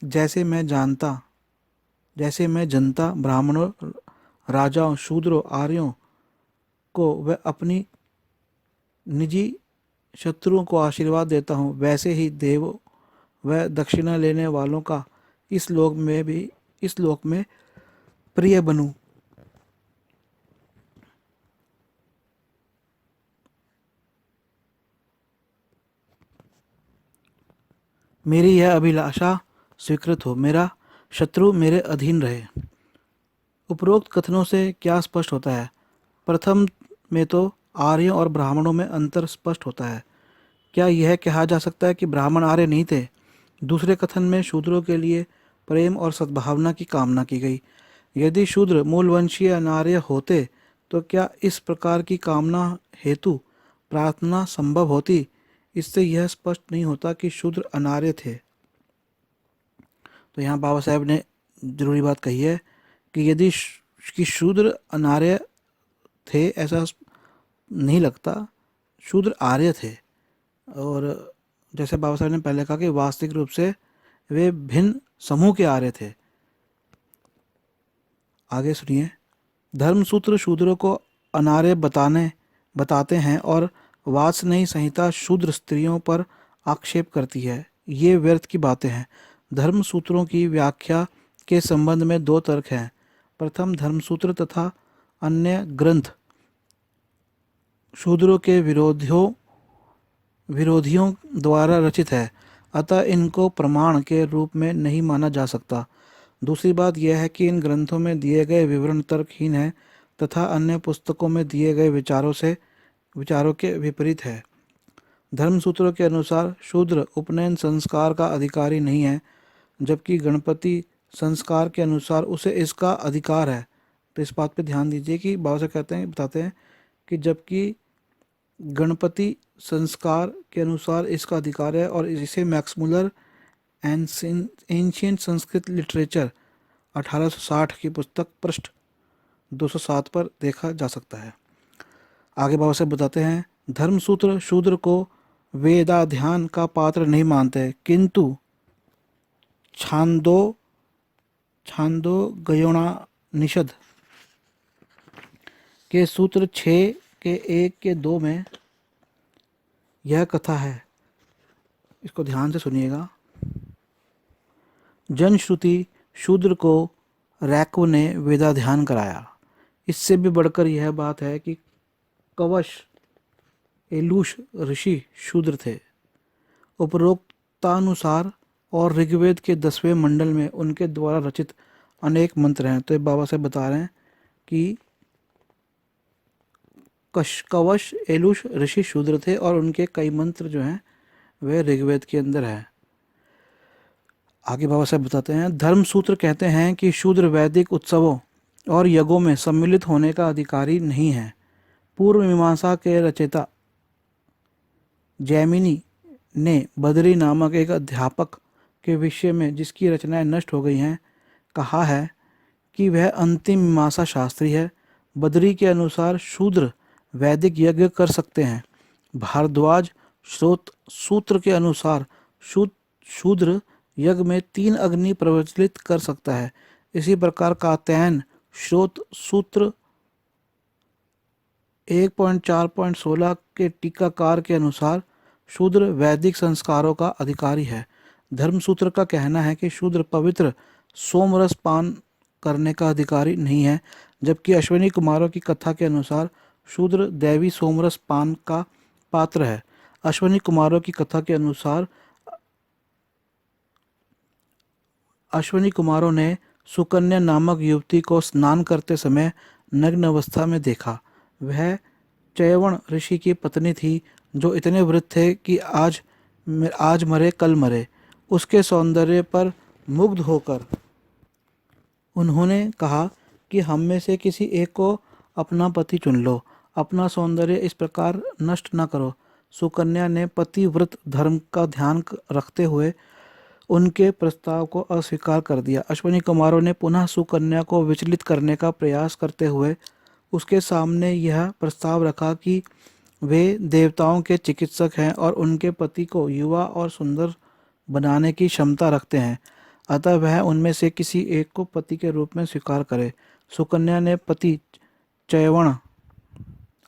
जैसे मैं जनता, ब्राह्मणों, राजाओं, शूद्रों, आर्यों को व अपनी निजी शत्रुओं को आशीर्वाद देता हूँ, वैसे ही देवों व दक्षिणा लेने वालों का इस लोक में प्रिय बनूं। मेरी यह अभिलाषा स्वीकृत हो, मेरा शत्रु मेरे अधीन रहे। उपरोक्त कथनों से क्या स्पष्ट होता है? प्रथम में तो आर्यों और ब्राह्मणों में अंतर स्पष्ट होता है। क्या यह कहा जा सकता है कि ब्राह्मण आर्य नहीं थे? दूसरे कथन में शूद्रों के लिए प्रेम और सद्भावना की कामना की गई। यदि शूद्र मूलवंशीय अनार्य होते तो क्या इस प्रकार की कामना हेतु प्रार्थना संभव होती? इससे यह स्पष्ट नहीं होता कि शूद्र अनार्य थे। तो यहाँ बाबा साहेब ने जरूरी बात कही है कि यदि कि शूद्र अनार्य थे, ऐसा नहीं लगता, शूद्र आर्य थे। और जैसे बाबा साहब ने पहले कहा कि वास्तविक रूप से वे भिन्न समूह के आर्य थे। आगे सुनिए, धर्मसूत्र शूद्रों को अनार्य बताते हैं और वाजस्नेयी संहिता शूद्र स्त्रियों पर आक्षेप करती है। ये व्यर्थ की बातें हैं। धर्मसूत्रों की व्याख्या के संबंध में दो तर्क हैं। प्रथम, धर्मसूत्र तथा अन्य ग्रंथ शूद्रों के विरोधियों द्वारा रचित है, अतः इनको प्रमाण के रूप में नहीं माना जा सकता। दूसरी बात यह है कि इन ग्रंथों में दिए गए विवरण तर्कहीन है तथा अन्य पुस्तकों में दिए गए विचारों के विपरीत है। धर्मसूत्रों के अनुसार शूद्र उपनयन संस्कार का अधिकारी नहीं है, जबकि गणपति संस्कार के अनुसार उसे इसका अधिकार है। तो इस बात पे ध्यान दीजिए कि बाबा साहब बताते हैं कि जबकि गणपति संस्कार के अनुसार इसका अधिकार है, और इसे Max Muller ancient Sanskrit literature 1860 की पुस्तक पृष्ठ 207 पर देखा जा सकता है। आगे बाबा साहब बताते हैं, धर्मसूत्र शूद्र को वेदाध्यान का पात्र नहीं मानते, किंतु छांदोग्योपनिषद के सूत्र 6 के 1 के 2 में यह कथा है। इसको ध्यान से सुनिएगा। जनश्रुति शूद्र को रैक्व ने वेदाध्यान कराया। इससे भी बढ़कर यह बात है कि कवश एलूश ऋषि शूद्र थे। उपरोक्तानुसार और ऋग्वेद के 10वें मंडल में उनके द्वारा रचित अनेक मंत्र हैं। तो ये बाबा साहब बता रहे हैं कि कवश एलूश ऋषि शूद्र थे और उनके कई मंत्र जो हैं वे ऋग्वेद के अंदर है। आगे बाबा साहब बताते हैं, धर्म सूत्र कहते हैं कि शूद्र वैदिक उत्सवों और यज्ञों में सम्मिलित होने का अधिकारी नहीं है। पूर्व मीमांसा के रचयिता जैमिनी ने बदरी नामक एक अध्यापक के विषय में, जिसकी रचनाएं नष्ट हो गई हैं, कहा है कि वह अंतिम मीमांसा शास्त्री है। बदरी के अनुसार शूद्र वैदिक यज्ञ कर सकते हैं। भारद्वाज श्रोत सूत्र के अनुसार शूद्र यज्ञ में 3 अग्नि प्रज्वलित कर सकता है। इसी प्रकार कात्यायन श्रोत सूत्र 1.4.16 के टीकाकार के अनुसार शूद्र वैदिक संस्कारों का अधिकारी है। धर्मसूत्र का कहना है कि शूद्र पवित्र सोमरस पान करने का अधिकारी नहीं है, जबकि अश्विनी कुमारों की कथा के अनुसार शूद्र दैवी सोमरस पान का पात्र है। अश्विनी कुमारों की कथा के अनुसार अश्विनी कुमारों ने सुकन्या नामक युवती को स्नान करते समय नग्न अवस्था में देखा। वह चयवण ऋषि की पत्नी थी, जो इतने वृद्ध थे कि आज मरे कल मरे। उसके सौंदर्य पर मुग्ध होकर उन्होंने कहा कि हम में से किसी एक को अपना पति चुन लो, अपना सौंदर्य इस प्रकार नष्ट न करो। सुकन्या ने पतिव्रत धर्म का ध्यान रखते हुए उनके प्रस्ताव को अस्वीकार कर दिया। अश्विनी कुमारों ने पुनः सुकन्या को विचलित करने का प्रयास करते हुए उसके सामने यह प्रस्ताव रखा कि वे देवताओं के चिकित्सक हैं और उनके पति को युवा और सुंदर बनाने की क्षमता रखते हैं, अतः वह उनमें से किसी एक को पति के रूप में स्वीकार करे। सुकन्या ने पति चयवण,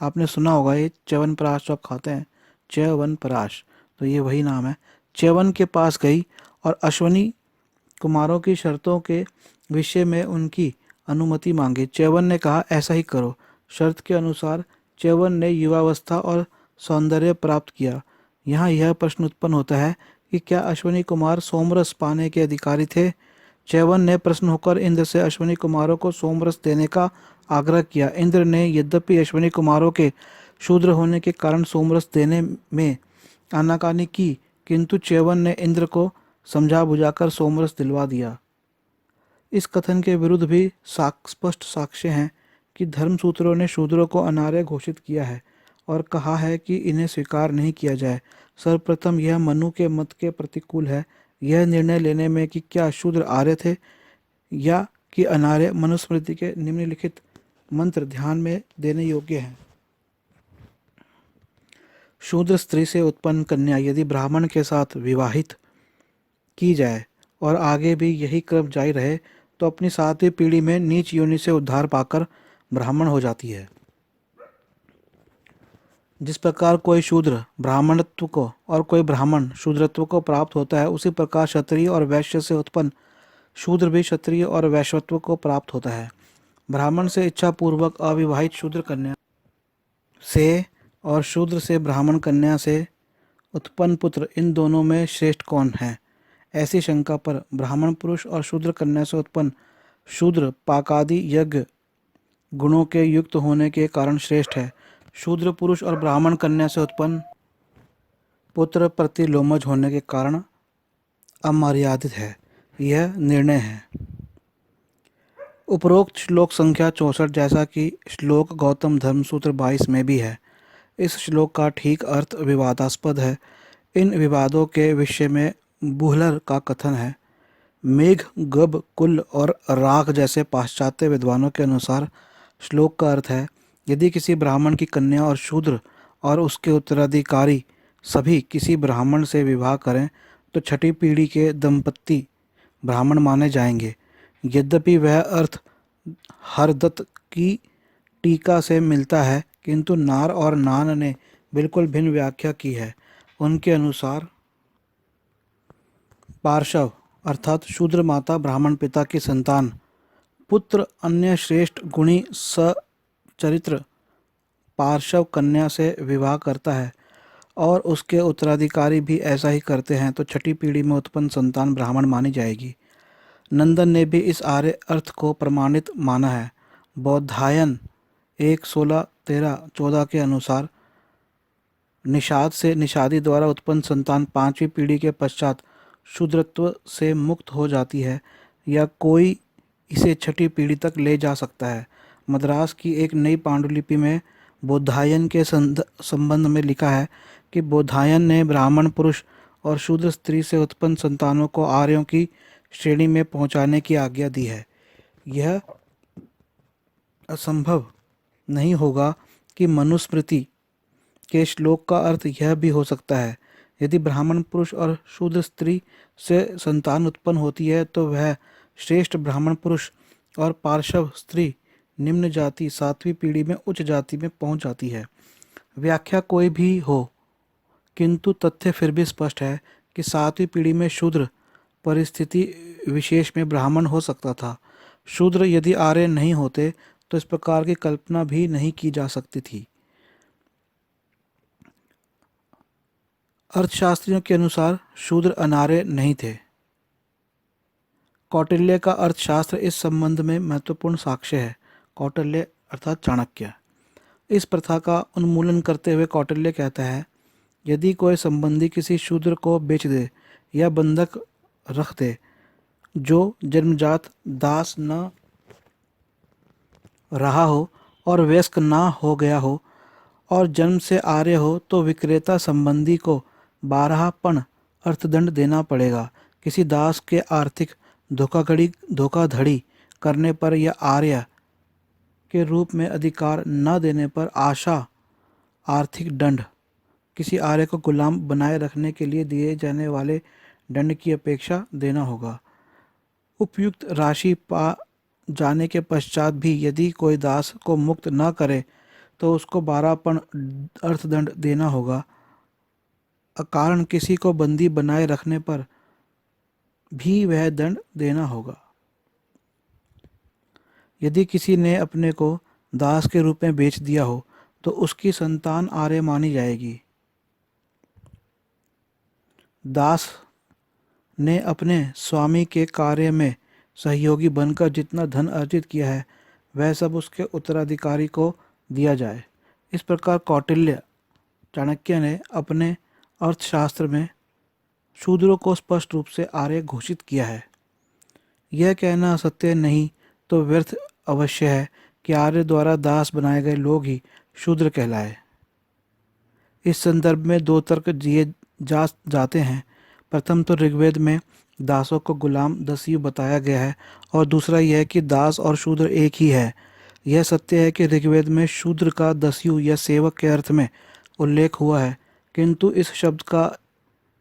आपने सुना होगा ये च्यवनप्राश जो आप खाते हैं, च्यवनप्राश, तो ये वही नाम है, च्यवन के पास गई और अश्विनी कुमारों की शर्तों के विषय में उनकी अनुमति मांगी। च्यवन ने कहा, ऐसा ही करो। शर्त के अनुसार च्यवन ने युवावस्था और सौंदर्य प्राप्त किया। यहाँ यह प्रश्न उत्पन्न होता है कि क्या अश्विनी कुमार सोमरस पाने के अधिकारी थे? च्यवन ने प्रश्न होकर इंद्र से अश्विनी कुमारों को सोमरस देने का आग्रह किया। इंद्र ने यद्यपि अश्विनी कुमारों के शूद्र होने के कारण सोमरस देने में आनाकानी की, किंतु च्यवन ने इंद्र को समझा बुझाकर सोमरस दिलवा दिया। इस कथन के विरुद्ध भी स्पष्ट साक्ष्य हैं कि धर्मसूत्रों ने शूद्रों को अनार्य घोषित किया है और कहा है कि इन्हें स्वीकार नहीं किया जाए। सर्वप्रथम यह मनु के मत के प्रतिकूल है। यह निर्णय लेने में कि क्या शूद्र आर्य थे या कि अनार्य, मनुस्मृति के निम्नलिखित मंत्र ध्यान में देने योग्य हैं। शूद्र स्त्री से उत्पन्न कन्या यदि ब्राह्मण के साथ विवाहित की जाए और आगे भी यही क्रम जारी रहे तो अपनी 7वीं पीढ़ी में नीच योनि से उद्धार पाकर ब्राह्मण हो जाती है। जिस प्रकार कोई शूद्र ब्राह्मणत्व को और कोई ब्राह्मण शूद्रत्व को प्राप्त होता है, उसी प्रकार क्षत्रिय और वैश्य से उत्पन्न शूद्र भी क्षत्रिय और वैश्यत्व को प्राप्त होता है। ब्राह्मण से इच्छापूर्वक अविवाहित शूद्र कन्या से और शूद्र से ब्राह्मण कन्या से उत्पन्न पुत्र, इन दोनों में श्रेष्ठ कौन है? ऐसी शंका पर ब्राह्मण पुरुष और शूद्र कन्या से उत्पन्न शूद्र पाकादि यज्ञ गुणों के युक्त होने के कारण श्रेष्ठ है। शूद्र पुरुष और ब्राह्मण कन्या से उत्पन्न पुत्र प्रतिलोमज होने के कारण अमर्यादित है। यह निर्णय है। उपरोक्त श्लोक संख्या 64 जैसा कि श्लोक गौतम धर्मसूत्र 22 में भी है। इस श्लोक का ठीक अर्थ विवादास्पद है। इन विवादों के विषय में बुहलर का कथन है, मेघ, गब, कुल और राग जैसे पाश्चात्य विद्वानों के अनुसार श्लोक का अर्थ है, यदि किसी ब्राह्मण की कन्या और शूद्र और उसके उत्तराधिकारी सभी किसी ब्राह्मण से विवाह करें तो 6ठी पीढ़ी के दंपत्ति ब्राह्मण माने जाएंगे। यद्यपि वह अर्थ हरदत्त की टीका से मिलता है, किंतु नार और नान ने बिल्कुल भिन्न व्याख्या की है। उनके अनुसार पार्शव अर्थात शूद्र माता ब्राह्मण पिता की संतान, पुत्र अन्य श्रेष्ठ गुणी चरित्र पार्श्व कन्या से विवाह करता है और उसके उत्तराधिकारी भी ऐसा ही करते हैं तो छठी पीढ़ी में उत्पन्न संतान ब्राह्मण मानी जाएगी। नंदन ने भी इस आर्य अर्थ को प्रमाणित माना है। बौद्धायन 1:16-13-14 के अनुसार निषाद से निषादी द्वारा उत्पन्न संतान पांचवी पीढ़ी के पश्चात शूद्रत्व से मुक्त हो जाती है या कोई इसे छठी पीढ़ी तक ले जा सकता है। मद्रास की एक नई पांडुलिपि में बौद्धायन के संबंध में लिखा है कि बौद्धायन ने ब्राह्मण पुरुष और शूद्र स्त्री से उत्पन्न संतानों को आर्यों की श्रेणी में पहुंचाने की आज्ञा दी है। यह असंभव नहीं होगा कि मनुस्मृति के श्लोक का अर्थ यह भी हो सकता है, यदि ब्राह्मण पुरुष और शूद्र स्त्री से संतान उत्पन्न होती है तो वह श्रेष्ठ ब्राह्मण पुरुष और पार्श्व स्त्री निम्न जाति सातवीं पीढ़ी में उच्च जाति में पहुंच जाती है। व्याख्या कोई भी हो, किंतु तथ्य फिर भी स्पष्ट है कि सातवीं पीढ़ी में शूद्र परिस्थिति विशेष में ब्राह्मण हो सकता था। शूद्र यदि आर्य नहीं होते तो इस प्रकार की कल्पना भी नहीं की जा सकती थी। अर्थशास्त्रियों के अनुसार शूद्र अनार्य नहीं थे। कौटिल्य का अर्थशास्त्र इस संबंध में महत्वपूर्ण साक्ष्य है। कौटिल्य अर्थात चाणक्य। इस प्रथा का उन्मूलन करते हुए कौटिल्य कहता है, यदि कोई संबंधी किसी शूद्र को बेच दे या बंधक रख दे जो जन्मजात दास न रहा हो और वयस्क ना हो गया हो और जन्म से आर्य हो तो विक्रेता संबंधी को 12 पण अर्थदंड देना पड़ेगा। किसी दास के आर्थिक धोखाधड़ी करने पर या आर्य के रूप में अधिकार न देने पर आशा आर्थिक दंड, किसी आर्य को गुलाम बनाए रखने के लिए दिए जाने वाले दंड की अपेक्षा देना होगा। उपयुक्त राशि पा जाने के पश्चात भी यदि कोई दास को मुक्त न करे तो उसको 12 पण अर्थदंड देना होगा। अकारण किसी को बंदी बनाए रखने पर भी वह दंड देना होगा। यदि किसी ने अपने को दास के रूप में बेच दिया हो तो उसकी संतान आर्य मानी जाएगी। दास ने अपने स्वामी के कार्य में सहयोगी बनकर जितना धन अर्जित किया है वह सब उसके उत्तराधिकारी को दिया जाए। इस प्रकार कौटिल्य चाणक्य ने अपने अर्थशास्त्र में शूद्रों को स्पष्ट रूप से आर्य घोषित किया है। यह कहना सत्य नहीं तो व्यर्थ अवश्य है कि आर्य द्वारा दास बनाए गए लोग ही शूद्र कहलाए। इस संदर्भ में दो तर्क दिए जाते हैं। प्रथम तो ऋग्वेद में दासों को गुलाम दस्यु बताया गया है और दूसरा यह कि दास और शूद्र एक ही है। यह सत्य है कि ऋग्वेद में शूद्र का दस्यु या सेवक के अर्थ में उल्लेख हुआ है, किंतु इस शब्द का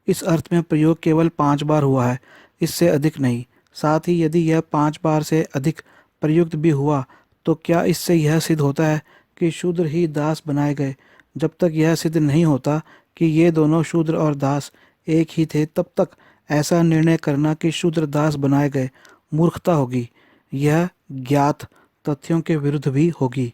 इस अर्थ में प्रयोग केवल 5 बार हुआ है, इससे अधिक नहीं। साथ ही यदि यह 5 बार से अधिक प्रयुक्त भी हुआ तो क्या इससे यह सिद्ध होता है कि शूद्र ही दास बनाए गए? जब तक यह सिद्ध नहीं होता कि ये दोनों शूद्र और दास एक ही थे तब तक ऐसा निर्णय करना कि शूद्र दास बनाए गए मूर्खता होगी। यह ज्ञात तथ्यों के विरुद्ध भी होगी।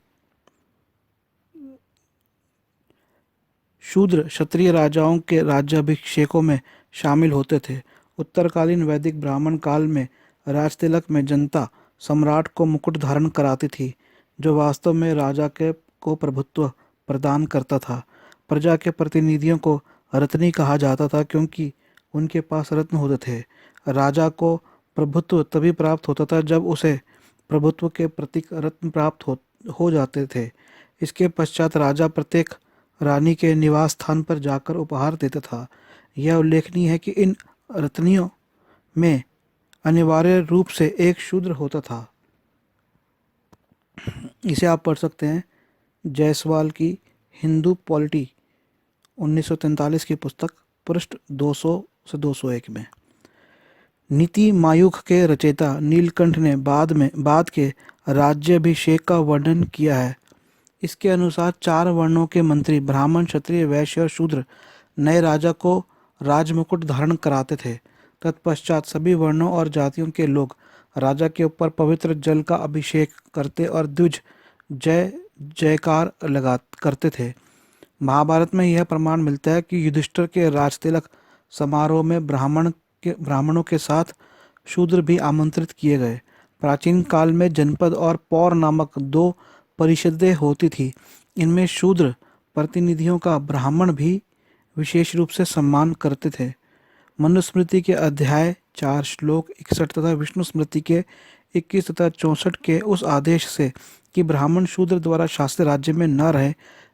शूद्र क्षत्रिय राजाओं के राज्याभिषेकों में शामिल होते थे। उत्तरकालीन वैदिक ब्राह्मण काल में राजतिलक में जनता सम्राट को मुकुट धारण कराती थी, जो वास्तव में राजा को प्रभुत्व प्रदान करता था। प्रजा के प्रतिनिधियों को रत्नी कहा जाता था क्योंकि उनके पास रत्न होते थे। राजा को प्रभुत्व तभी प्राप्त होता था जब उसे प्रभुत्व के प्रतीक रत्न प्राप्त हो जाते थे। इसके पश्चात राजा प्रत्येक रानी के निवास स्थान पर जाकर उपहार देता था। यह उल्लेखनीय है कि इन रत्नियों में अनिवार्य रूप से एक शूद्र होता था। इसे आप पढ़ सकते हैं जायसवाल की हिंदू पॉलिटी 1943 की पुस्तक पृष्ठ 200 से 201 में। नीति मायूख के रचयिता नीलकंठ ने बाद के राज्याभिषेक का वर्णन किया है। इसके अनुसार 4 वर्णों के मंत्री ब्राह्मण, क्षत्रिय, वैश्य और शूद्र नए राजा को राजमुकुट धारण कराते थे। तत्पश्चात सभी वर्णों और जातियों के लोग राजा के ऊपर पवित्र जल का अभिषेक करते और द्विज, जय जयकार लगा करते थे। महाभारत में यह प्रमाण मिलता है कि युधिष्ठिर के राजतिलक समारोह में ब्राह्मणों के साथ शूद्र भी आमंत्रित किए गए। प्राचीन काल में जनपद और पौर नामक दो परिषदें होती थी। इनमें शूद्र प्रतिनिधियों का ब्राह्मण भी विशेष रूप से सम्मान करते थे। मनुस्मृति के अध्याय 4 श्लोक 61 तथा विष्णु स्मृति के 21 तथा 64 के उस आदेश से कि ब्राह्मण शूद्र द्वारा शासित राज्य में न रहे,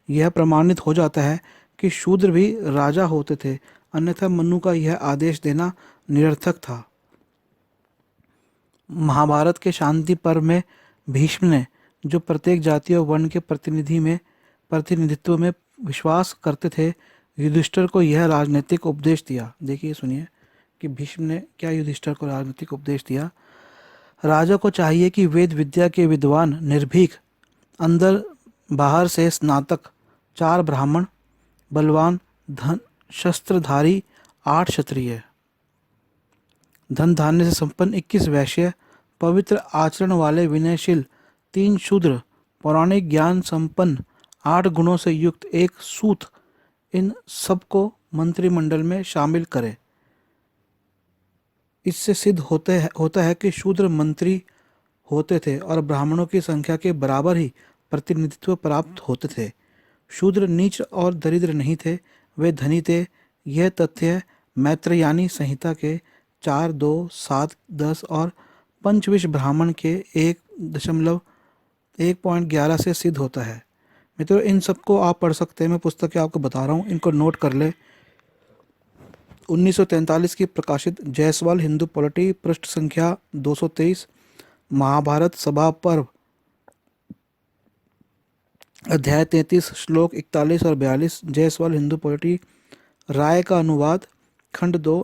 यह प्रमाणित हो जाता है कि शूद्र भी राजा होते थे, अन्यथा मनु का यह आदेश देना निरर्थक था। महाभारत के शांति पर्व में भीष्म ने, जो प्रत्येक जाति और वर्ण के प्रतिनिधित्व में विश्वास करते थे, युधिष्ठिर को यह राजनीतिक उपदेश दिया। देखिए सुनिए कि भीष्म ने क्या युधिष्ठिर को राजनीतिक उपदेश दिया। राजा को चाहिए कि वेद विद्या के विद्वान, निर्भीक, अंदर बाहर से स्नातक 4 ब्राह्मण, बलवान धन शस्त्रधारी 8 क्षत्रिय, धन धान्य से संपन्न 21 वैश्य, पवित्र आचरण वाले विनयशील 3 शूद्र, पौराणिक ज्ञान संपन्न 8 गुणों से युक्त 1 सूत, इन सबको मंत्रिमंडल में शामिल करें। इससे सिद्ध होता है कि शूद्र मंत्री होते थे और ब्राह्मणों की संख्या के बराबर ही प्रतिनिधित्व प्राप्त होते थे। शूद्र नीच और दरिद्र नहीं थे, वे धनी थे। यह तथ्य मैत्रेयानी संहिता के 4, 2, 7, 10 और पंचविश ब्राह्मण के 1.11 से सिद्ध होता है। मित्रों, इन सबको आप पढ़ सकते हैं, मैं पुस्तकें आपको बता रहा हूँ, इनको नोट कर ले। 1943 की प्रकाशित जायसवाल हिंदू पॉलिटी, पृष्ठ संख्या 223, महाभारत सभा पर्व अध्याय 33 श्लोक 41 और 42, जायसवाल हिंदू पॉलिटी, राय का अनुवाद, खंड 2,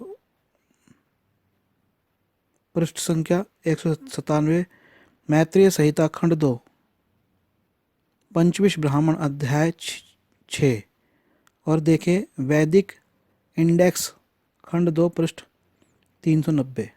पृष्ठ संख्या 197, मैत्रेय संहिता खंड 2, पंचविश ब्राह्मण अध्याय 6, और देखें वैदिक इंडेक्स खंड 2 पृष्ठ 390।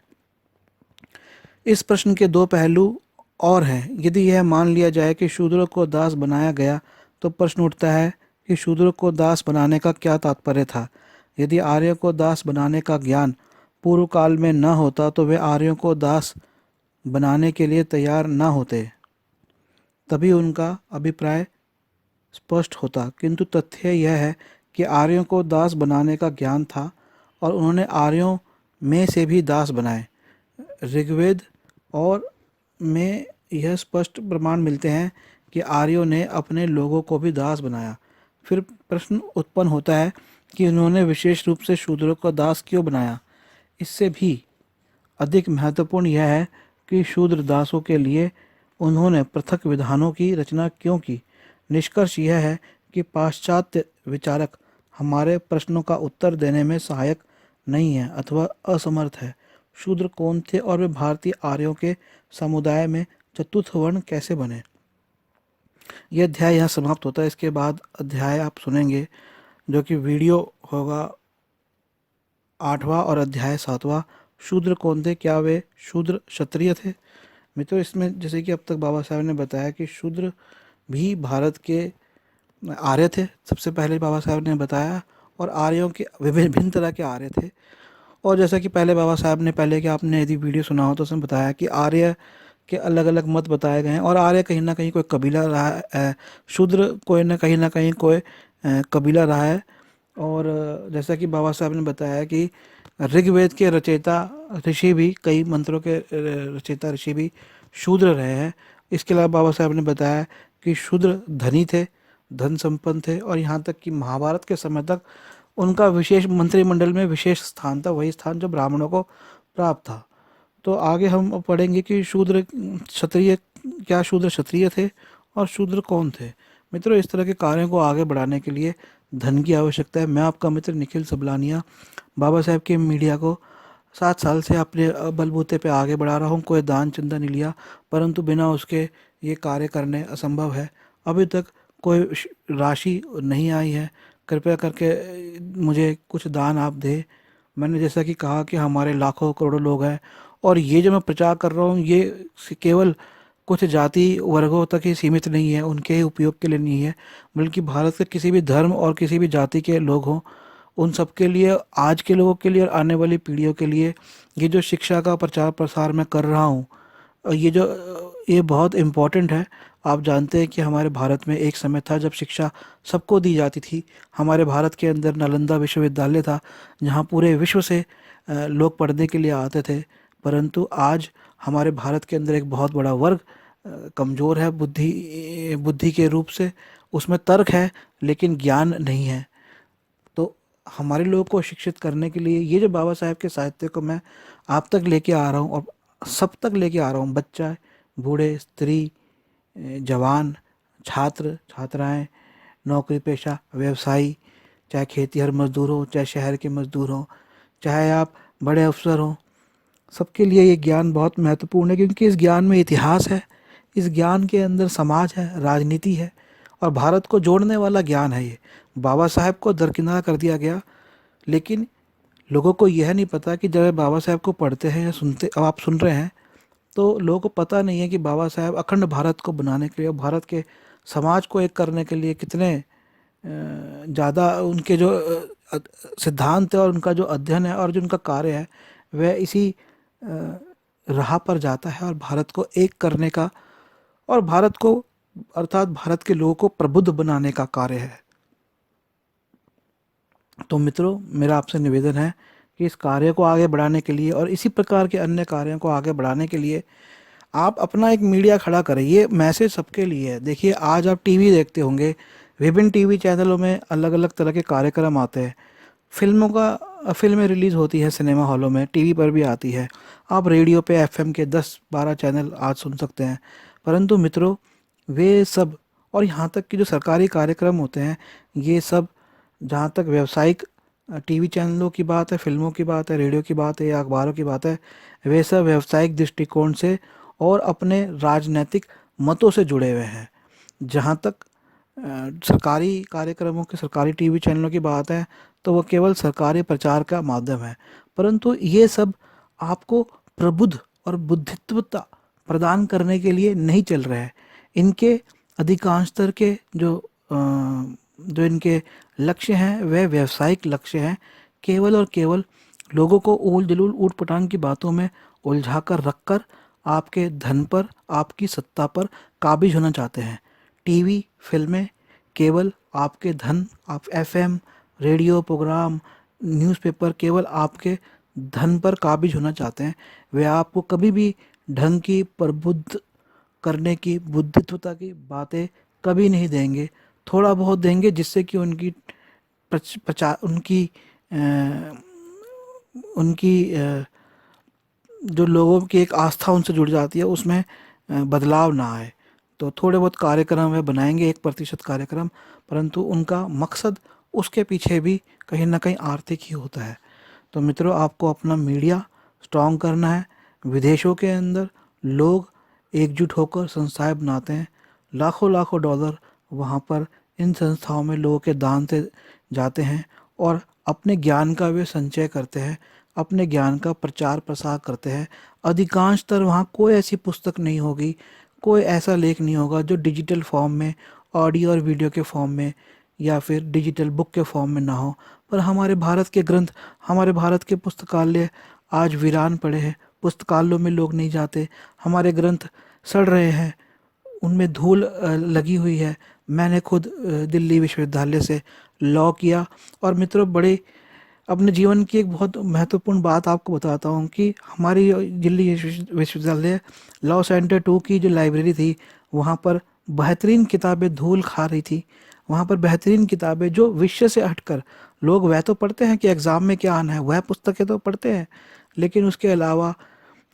इस प्रश्न के 2 पहलू और हैं। यदि यह मान लिया जाए कि शूद्रों को दास बनाया गया, तो प्रश्न उठता है कि शूद्रों को दास बनाने का क्या तात्पर्य था। यदि आर्यों को दास बनाने का ज्ञान पूर्व काल में न होता तो वे आर्यों को दास बनाने के लिए तैयार न होते, तभी उनका अभिप्राय स्पष्ट होता। किंतु तथ्य यह है कि आर्यों को दास बनाने का ज्ञान था और उन्होंने आर्यों में से भी दास बनाए। ऋग्वेद और में यह स्पष्ट प्रमाण मिलते हैं कि आर्यों ने अपने लोगों को भी दास बनाया। फिर प्रश्न उत्पन्न होता है कि उन्होंने विशेष रूप से शूद्रों को दास क्यों बनाया। इससे भी अधिक महत्वपूर्ण यह है कि शूद्र दासों के लिए उन्होंने पृथक विधानों की रचना क्यों की। निष्कर्ष यह है कि पाश्चात्य विचारक हमारे प्रश्नों का उत्तर देने में सहायक नहीं है अथवा असमर्थ है। शूद्र कौन थे और वे भारतीय आर्यों के समुदाय में चतुर्थ वर्ण कैसे बने। यह अध्याय यहाँ समाप्त होता है। इसके बाद अध्याय आप सुनेंगे जो कि वीडियो होगा 8वां और अध्याय 7वां। शूद्र कौन थे, क्या वे शूद्र क्षत्रिय थे। मित्रों, इसमें जैसे कि अब तक बाबा साहब ने बताया कि शूद्र भी भारत के आर्य थे, सबसे पहले बाबा साहब ने बताया, और आर्यों के विभिन्न तरह के आर्य थे। और जैसा कि पहले बाबा साहब ने पहले कि आपने यदि वीडियो सुना हो तो उसमें बताया कि आर्य के अलग अलग मत बताए गए हैं, और आर्य कहीं ना कहीं कोई कबीला रहा है, शूद्र कोई ना कहीं कोई कबीला रहा है। और जैसा कि बाबा साहब ने बताया कि ऋग्वेद के रचयिता ऋषि भी, कई मंत्रों के रचयिता ऋषि भी शूद्र रहे हैं। इसके अलावा बाबा साहब ने बताया कि शूद्र धनी थे, धन संपन्न थे, और यहाँ तक कि महाभारत के समय तक उनका विशेष मंत्रिमंडल में विशेष स्थान था, वही स्थान जो ब्राह्मणों को प्राप्त था। तो आगे हम पढ़ेंगे कि शूद्र क्षत्रिय, क्या शूद्र क्षत्रिय थे और शूद्र कौन थे। मित्रों, इस तरह के कार्यों को आगे बढ़ाने के लिए धन की आवश्यकता है। मैं आपका मित्र निखिल सबलानिया बाबा साहब के मीडिया को 7 साल से अपने बलबूते पे आगे बढ़ा रहा हूँ। कोई दान चंदा नहीं लिया, परंतु बिना उसके ये कार्य करने असंभव है। अभी तक कोई राशि नहीं आई है। कृपया करके मुझे कुछ दान आप दे। मैंने जैसा कि कहा कि हमारे लाखों करोड़ों लोग हैं, और ये जो मैं प्रचार कर रहा हूँ ये केवल कुछ जाति वर्गों तक ही सीमित नहीं है, उनके ही उपयोग के लिए नहीं है, बल्कि भारत के किसी भी धर्म और किसी भी जाति के लोग हों, उन सब के लिए, आज के लोगों के लिए और आने वाली पीढ़ियों के लिए ये जो शिक्षा का प्रचार प्रसार मैं कर रहा हूँ, ये बहुत इम्पोर्टेंट है। आप जानते हैं कि हमारे भारत में एक समय था जब शिक्षा सबको दी जाती थी। हमारे भारत के अंदर नालंदा विश्वविद्यालय था, जहाँ पूरे विश्व से लोग पढ़ने के लिए आते थे। परंतु आज हमारे भारत के अंदर एक बहुत बड़ा वर्ग कमज़ोर है बुद्धि बुद्धि के रूप से। उसमें तर्क है लेकिन ज्ञान नहीं है। तो हमारे लोगों को शिक्षित करने के लिए ये जो बाबा साहेब के साहित्य को मैं आप तक लेके आ रहा हूँ और सब तक लेके आ रहा हूँ, बच्चा, बूढ़े, स्त्री, जवान, छात्र छात्राएं, नौकरी पेशा व्यवसायी, चाहे खेतीहर मजदूर हो, चाहे शहर के मजदूर हो, चाहे आप बड़े अफसर हों, सबके लिए ये ज्ञान बहुत महत्वपूर्ण है, क्योंकि इस ज्ञान में इतिहास है, इस ज्ञान के अंदर समाज है, राजनीति है और भारत को जोड़ने वाला ज्ञान है। ये बाबा साहेब को दरकिनार कर दिया गया, लेकिन लोगों को यह नहीं पता कि जब बाबा साहेब को पढ़ते हैं या सुनते, अब आप सुन रहे हैं, तो लोगों को पता नहीं है कि बाबा साहेब अखंड भारत को बनाने के लिए और भारत के समाज को एक करने के लिए कितने ज़्यादा उनके जो सिद्धांत है और उनका जो अध्ययन है और जो उनका कार्य है, वह इसी राह पर जाता है और भारत को एक करने का और भारत को, अर्थात भारत के लोगों को प्रबुद्ध बनाने का कार्य है। तो मित्रों, मेरा आपसे निवेदन है कि इस कार्य को आगे बढ़ाने के लिए और इसी प्रकार के अन्य कार्यों को आगे बढ़ाने के लिए आप अपना एक मीडिया खड़ा करें। ये मैसेज सबके लिए है। देखिए, आज आप टीवी देखते होंगे, विभिन्न टीवी चैनलों में अलग अलग तरह के कार्यक्रम आते हैं। फिल्में रिलीज़ होती है सिनेमा हॉलों में, टीवी पर भी आती है। आप रेडियो पे एफएम के 10-12 चैनल आज सुन सकते हैं। परंतु मित्रों, वे सब और यहाँ तक कि जो सरकारी कार्यक्रम होते हैं, ये सब, जहाँ तक व्यावसायिक टीवी चैनलों की बात है, फिल्मों की बात है, रेडियो की बात है या अखबारों की बात है, वे सब व्यावसायिक दृष्टिकोण से और अपने राजनीतिक मतों से जुड़े हुए हैं। जहाँ तक सरकारी कार्यक्रमों के, सरकारी टीवी चैनलों की बात है, तो वो केवल सरकारी प्रचार का माध्यम है। परंतु ये सब आपको प्रबुद्ध और बुद्धित्वता प्रदान करने के लिए नहीं चल रहे हैं। इनके अधिकांशतर के जो इनके लक्ष्य हैं, वह व्यावसायिक लक्ष्य हैं। केवल और केवल लोगों को ऊल जलूल ऊट पटांग की बातों में उलझा कर रखकर आपके धन पर, आपकी सत्ता पर काबिज होना चाहते हैं। टीवी, फिल्में केवल आपके धन, आप एफएम, रेडियो प्रोग्राम, न्यूज़पेपर केवल आपके धन पर काबिज होना चाहते हैं। वे आपको कभी भी ढंग की, प्रबुद्ध करने की, बुद्धित्वता की बातें कभी नहीं देंगे। थोड़ा बहुत देंगे जिससे कि उनकी प्रच, प्रचार उनकी अ, उनकी जो लोगों की एक आस्था उनसे जुड़ जाती है, उसमें बदलाव ना आए। तो थोड़े बहुत कार्यक्रम वे बनाएंगे, 1% कार्यक्रम, परंतु उनका मकसद, उसके पीछे भी कहीं ना कहीं आर्थिक ही होता है। तो मित्रों, आपको अपना मीडिया स्ट्रॉन्ग करना है। विदेशों के अंदर लोग एकजुट होकर संस्थाएं बनाते हैं, लाखों लाखों डॉलर वहाँ पर इन संस्थाओं में लोगों के दान से जाते हैं और अपने ज्ञान का वे संचय करते हैं, अपने ज्ञान का प्रचार प्रसार करते हैं। अधिकांशतर वहाँ कोई ऐसी पुस्तक नहीं होगी, कोई ऐसा लेख नहीं होगा जो डिजिटल फॉर्म में, ऑडियो और वीडियो के फॉर्म में या फिर डिजिटल बुक के फॉर्म में ना हो। पर हमारे भारत के ग्रंथ, हमारे भारत के पुस्तकालय आज वीरान पड़े हैं, पुस्तकालयों में लोग नहीं जाते, हमारे ग्रंथ सड़ रहे हैं, उनमें धूल लगी हुई है। मैंने खुद दिल्ली विश्वविद्यालय से लॉ किया और मित्रों, बड़े अपने जीवन की एक बहुत महत्वपूर्ण बात आपको बताता हूँ कि हमारी दिल्ली विश्वविद्यालय लॉ सेंटर 2 की जो लाइब्रेरी थी, वहाँ पर बेहतरीन किताबें धूल खा रही थी। वहाँ पर बेहतरीन किताबें जो विषय से हटकर, लोग वह तो पढ़ते हैं कि एग्ज़ाम में क्या आना है, वह पुस्तकें तो पढ़ते हैं, लेकिन उसके अलावा,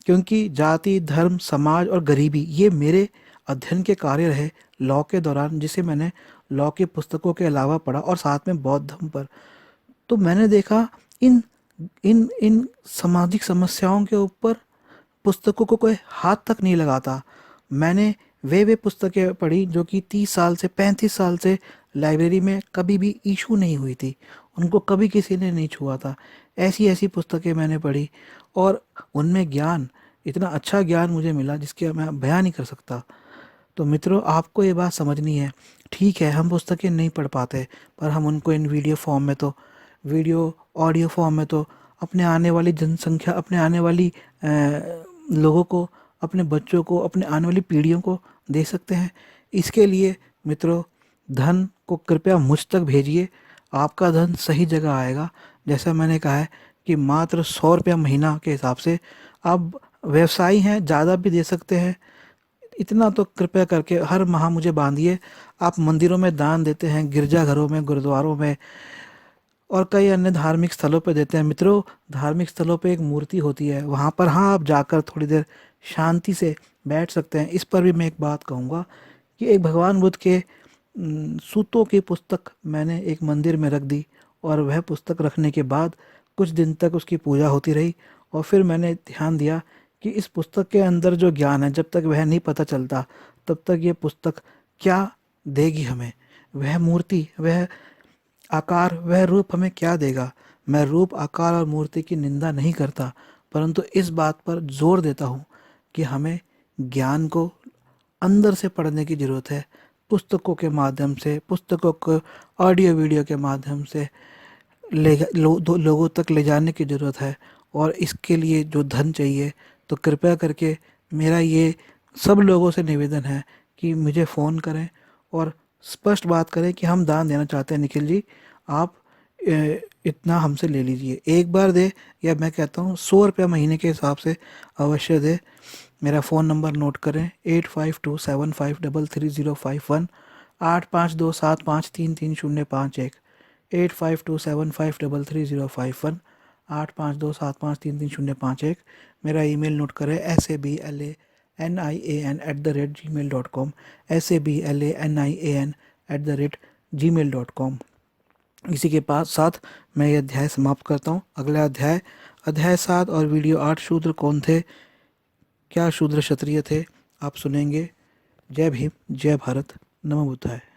क्योंकि जाति, धर्म, समाज और गरीबी ये मेरे अध्ययन के कार्य रहे लॉ के दौरान, जिसे मैंने लॉ की पुस्तकों के अलावा पढ़ा और साथ में बौद्ध धर्म पर, तो मैंने देखा इन इन इन सामाजिक समस्याओं के ऊपर पुस्तकों को कोई हाथ तक नहीं लगाता। मैंने वे पुस्तकें पढ़ी जो कि 30 साल से, 35 साल से लाइब्रेरी में कभी भी इशू नहीं हुई थी, उनको कभी किसी ने नहीं छुआ था। ऐसी ऐसी पुस्तकें मैंने पढ़ी और उनमें ज्ञान इतना अच्छा ज्ञान मुझे मिला जिसके मैं बयान नहीं कर सकता। तो मित्रों, आपको ये बात समझनी है। ठीक है, हम पुस्तकें नहीं पढ़ पाते, पर हम उनको इन वीडियो फॉर्म में तो, वीडियो ऑडियो फॉर्म में तो अपने आने वाली जनसंख्या, अपने आने वाली लोगों को, अपने बच्चों को, अपने आने वाली पीढ़ियों को दे सकते हैं। इसके लिए मित्रों, धन को कृपया मुझ तक भेजिए। आपका धन सही जगह आएगा। जैसा मैंने कहा है कि मात्र 100 रुपया महीना के हिसाब से आप व्यवसायी हैं, ज़्यादा भी दे सकते हैं। इतना तो कृपया करके हर माह मुझे बांधिए। आप मंदिरों में दान देते हैं, गिरजाघरों में, गुरुद्वारों में और कई अन्य धार्मिक स्थलों पर देते हैं। मित्रों, धार्मिक स्थलों पे एक मूर्ति होती है, वहाँ पर हाँ आप जाकर थोड़ी देर शांति से बैठ सकते हैं। इस पर भी मैं एक बात कहूँगा कि एक भगवान बुद्ध के सूतों की पुस्तक मैंने एक मंदिर में रख दी, और वह पुस्तक रखने के बाद कुछ दिन तक उसकी पूजा होती रही। और फिर मैंने ध्यान दिया कि इस पुस्तक के अंदर जो ज्ञान है, जब तक वह नहीं पता चलता तब तक ये पुस्तक क्या देगी हमें। वह मूर्ति, वह आकार, वह रूप हमें क्या देगा। मैं रूप, आकार और मूर्ति की निंदा नहीं करता, परंतु इस बात पर जोर देता हूँ कि हमें ज्ञान को अंदर से पढ़ने की ज़रूरत है। पुस्तकों के माध्यम से, पुस्तकों को ऑडियो वीडियो के माध्यम से लोगों तक ले जाने की ज़रूरत है। और इसके लिए जो धन चाहिए, तो कृपया करके मेरा ये सब लोगों से निवेदन है कि मुझे फ़ोन करें और स्पष्ट बात करें कि हम दान देना चाहते हैं निखिल जी, आप इतना हमसे ले लीजिए। एक बार दे, या मैं कहता हूँ 100 रुपया महीने के हिसाब से अवश्य दे। मेरा फ़ोन नंबर नोट करें, 8527533051, 8527533051, 8527533051, 8527533051। मेरा ईमेल नोट करें, sablan@gmail.com, sablan@gmail.com। इसी के पास साथ मैं ये अध्याय समाप्त करता हूँ। अगला अध्याय, अध्याय 7 और वीडियो 8, शूद्र कौन थे, क्या शूद्र क्षत्रिय थे, आप सुनेंगे। जय भीम, जय भारत, नमो बुद्धाय।